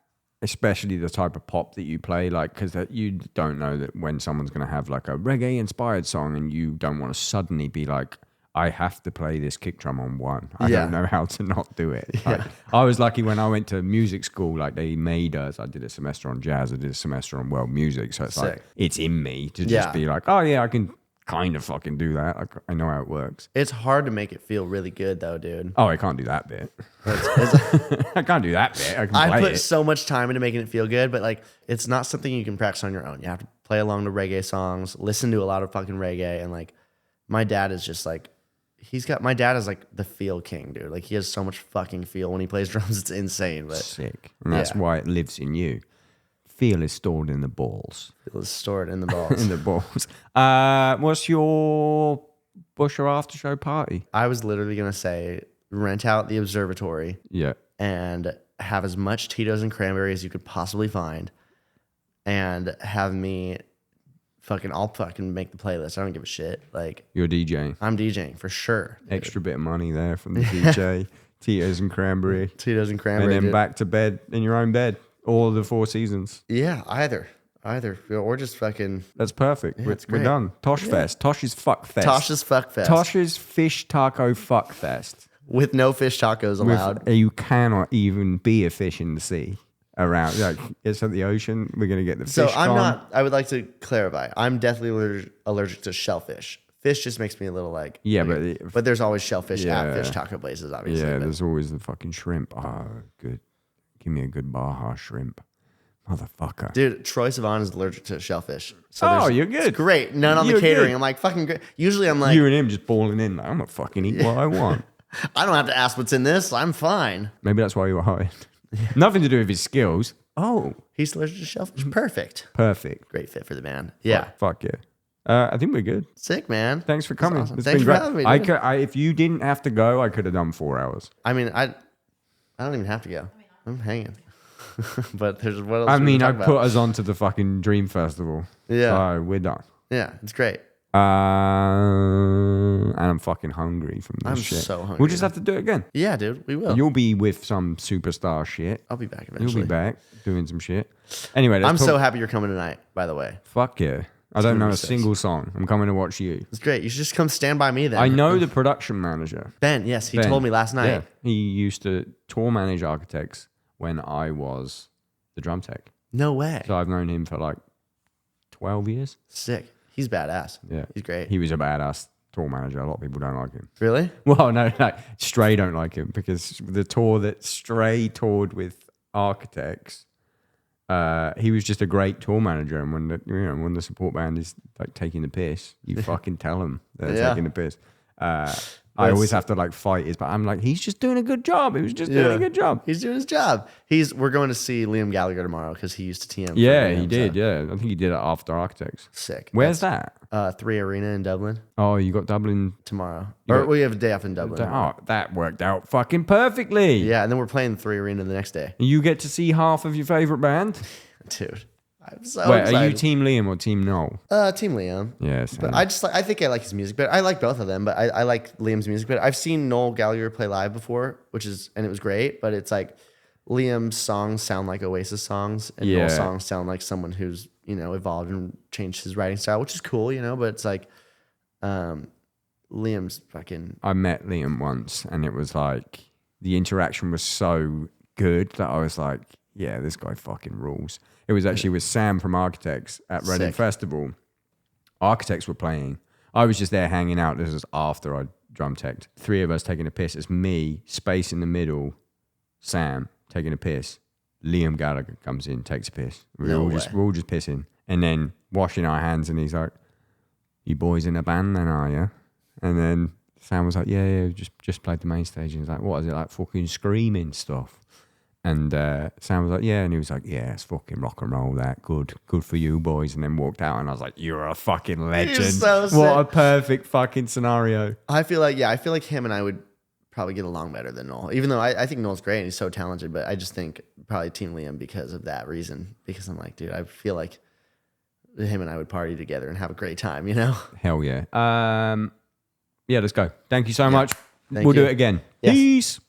especially the type of pop that you play, like, because you don't know that when someone's going to have like a reggae inspired song and you don't want to suddenly be like, I have to play this kick drum on one. I Yeah. don't know how to not do it. Like, I was lucky when I went to music school, like they made us, I did a semester on jazz, I did a semester on world music. So it's like, Sick. it's in me to Yeah. just be like, oh yeah, I can kind of fucking do that. I know how it works. It's hard to make it feel really good though, dude. Oh, I can't do that bit. It's- I can't do that bit. I can I play put it. so much time into making it feel good, but like it's not something you can practice on your own. You have to play along to reggae songs, listen to a lot of fucking reggae, and like my dad is just like my dad is like the feel king, dude. Like he has so much fucking feel when he plays drums, it's insane. But Sick. And that's Yeah. why it lives in you. Feel is stored in the balls. it was stored in the balls. In the balls. What's your Bush or after show party? I was literally gonna say rent out the observatory Yeah. and have as much Tito's and cranberry as you could possibly find, and have me I'll fucking make the playlist. I don't give a shit. Like You're DJing. I'm DJing for sure. dude. Extra bit of money there from the DJ. Tito's and cranberry. Tito's and And cranberry. then dude. back to bed in your own bed. All the 4 seasons. Yeah, either. Or just fucking That's perfect. We're, it's we're great. done. Tosh Fest. Tosh's Fuck Fest. Tosh's Fuck Fest. Tosh's Fish Taco Fuck Fest. With no fish tacos allowed. You cannot even be a fish in the sea around. Like, it's at the ocean. We're going to get the fish So I'm gone. not, I would like to clarify. I'm definitely allergic to shellfish. Fish just makes me a little like Yeah, but there's always shellfish Yeah. at fish taco places, obviously. Yeah, but- there's always the fucking shrimp. Oh, good. Give me a good Baja shrimp. Motherfucker. Dude, Troye Sivan is allergic to shellfish. So Oh, there's- you're good. It's great. None on You're the catering. good. I'm like, fucking great. Usually I'm like, You and him just balling in. Like, I'm going to fucking eat what I want. I don't have to ask what's in this. I'm fine. Maybe that's why you were hired. Nothing to do with his skills. Oh, He's allergic to shellfish. Perfect. perfect. Great fit for the band. Yeah. Fuck yeah. I think we're good. Sick, man. Thanks for coming. awesome. It's Thanks been for great. having me, I dude. could, if you didn't have to go, I could have done 4 hours. I mean, I don't even have to go. I'm hanging. But there's what else? I we mean, can I talk put about? us on to the fucking Dream Festival. Yeah. So we're done. Yeah, it's great. And I'm fucking hungry from this I'm shit. so hungry. We'll just have to do it again. Yeah, dude, we will. You'll be with some superstar shit. I'll be back You'll eventually. be back doing some shit. Anyway, let's I'm talk- so happy you're coming tonight, by the way. Fuck yeah. I don't gonna know be a sick. single song. I'm coming to watch you. It's great. You should just come stand by me then. I know the production manager. Ben, yes, he Ben. told me last night. Yeah. He used to tour manage Architects when I was the drum tech. No way. So I've known him for like 12 years. Sick. He's badass. Yeah. He's great. He was a badass tour manager. A lot of people don't like him. Really? Well, no. Stray don't like him because the tour that Stray toured with Architects, he was just a great tour manager. And when the support band is like taking the piss, you fucking tell them they're Yeah. taking the piss. I always have to like fight his, but I'm like, he's just doing a good job. He was just doing a good job. He's doing his job. We're going to see Liam Gallagher tomorrow because he used to TM. for Yeah, Liam, he did. so- Yeah, I think he did it after Architects. Sick. Where's that? 3 Arena in Dublin Oh, you got Dublin. tomorrow. You Or got- we have a day off in Dublin. Oh, that worked out fucking perfectly. Yeah, and then we're playing 3 Arena the next day. You get to see half of your favorite band. Dude, I'm so Wait, excited. are you Team Liam or Team Noel? Team Liam. Yes. But I think I like his music, but I like both of them. But I like Liam's music. But I've seen Noel Gallagher play live before, and it was great. But it's like Liam's songs sound like Oasis songs, and Yeah. Noel's songs sound like someone who's evolved and changed his writing style, which is cool, But it's like, Liam's fucking I met Liam once, and it was like the interaction was so good that I was like, yeah, this guy fucking rules. It was actually with Sam from Architects at Reading Sick. Festival. Architects were playing. I was just there hanging out. This was after I drum teched. 3 of us taking a piss. It's me, space in the middle, Sam taking a piss. Liam Gallagher comes in, takes a piss. We're No all way. just pissing. And then washing our hands, and he's like, you boys in a band then, are you? And then Sam was like, yeah, just played the main stage. And he's like, what is it, like fucking screaming stuff? And Sam was like, yeah. And he was like, yeah, it's fucking rock and roll, that. Good for you, boys. And then walked out, and I was like, you're a fucking legend. so What sick. a perfect fucking scenario. I feel like him and I would probably get along better than Noel. Even though I think Noel's great and he's so talented, but I just think probably Team Liam because of that reason. Because I'm like, dude, I feel like him and I would party together and have a great time, Hell yeah. Yeah, let's go. Thank you so much. Thank We'll do you. it again. Yes. Peace.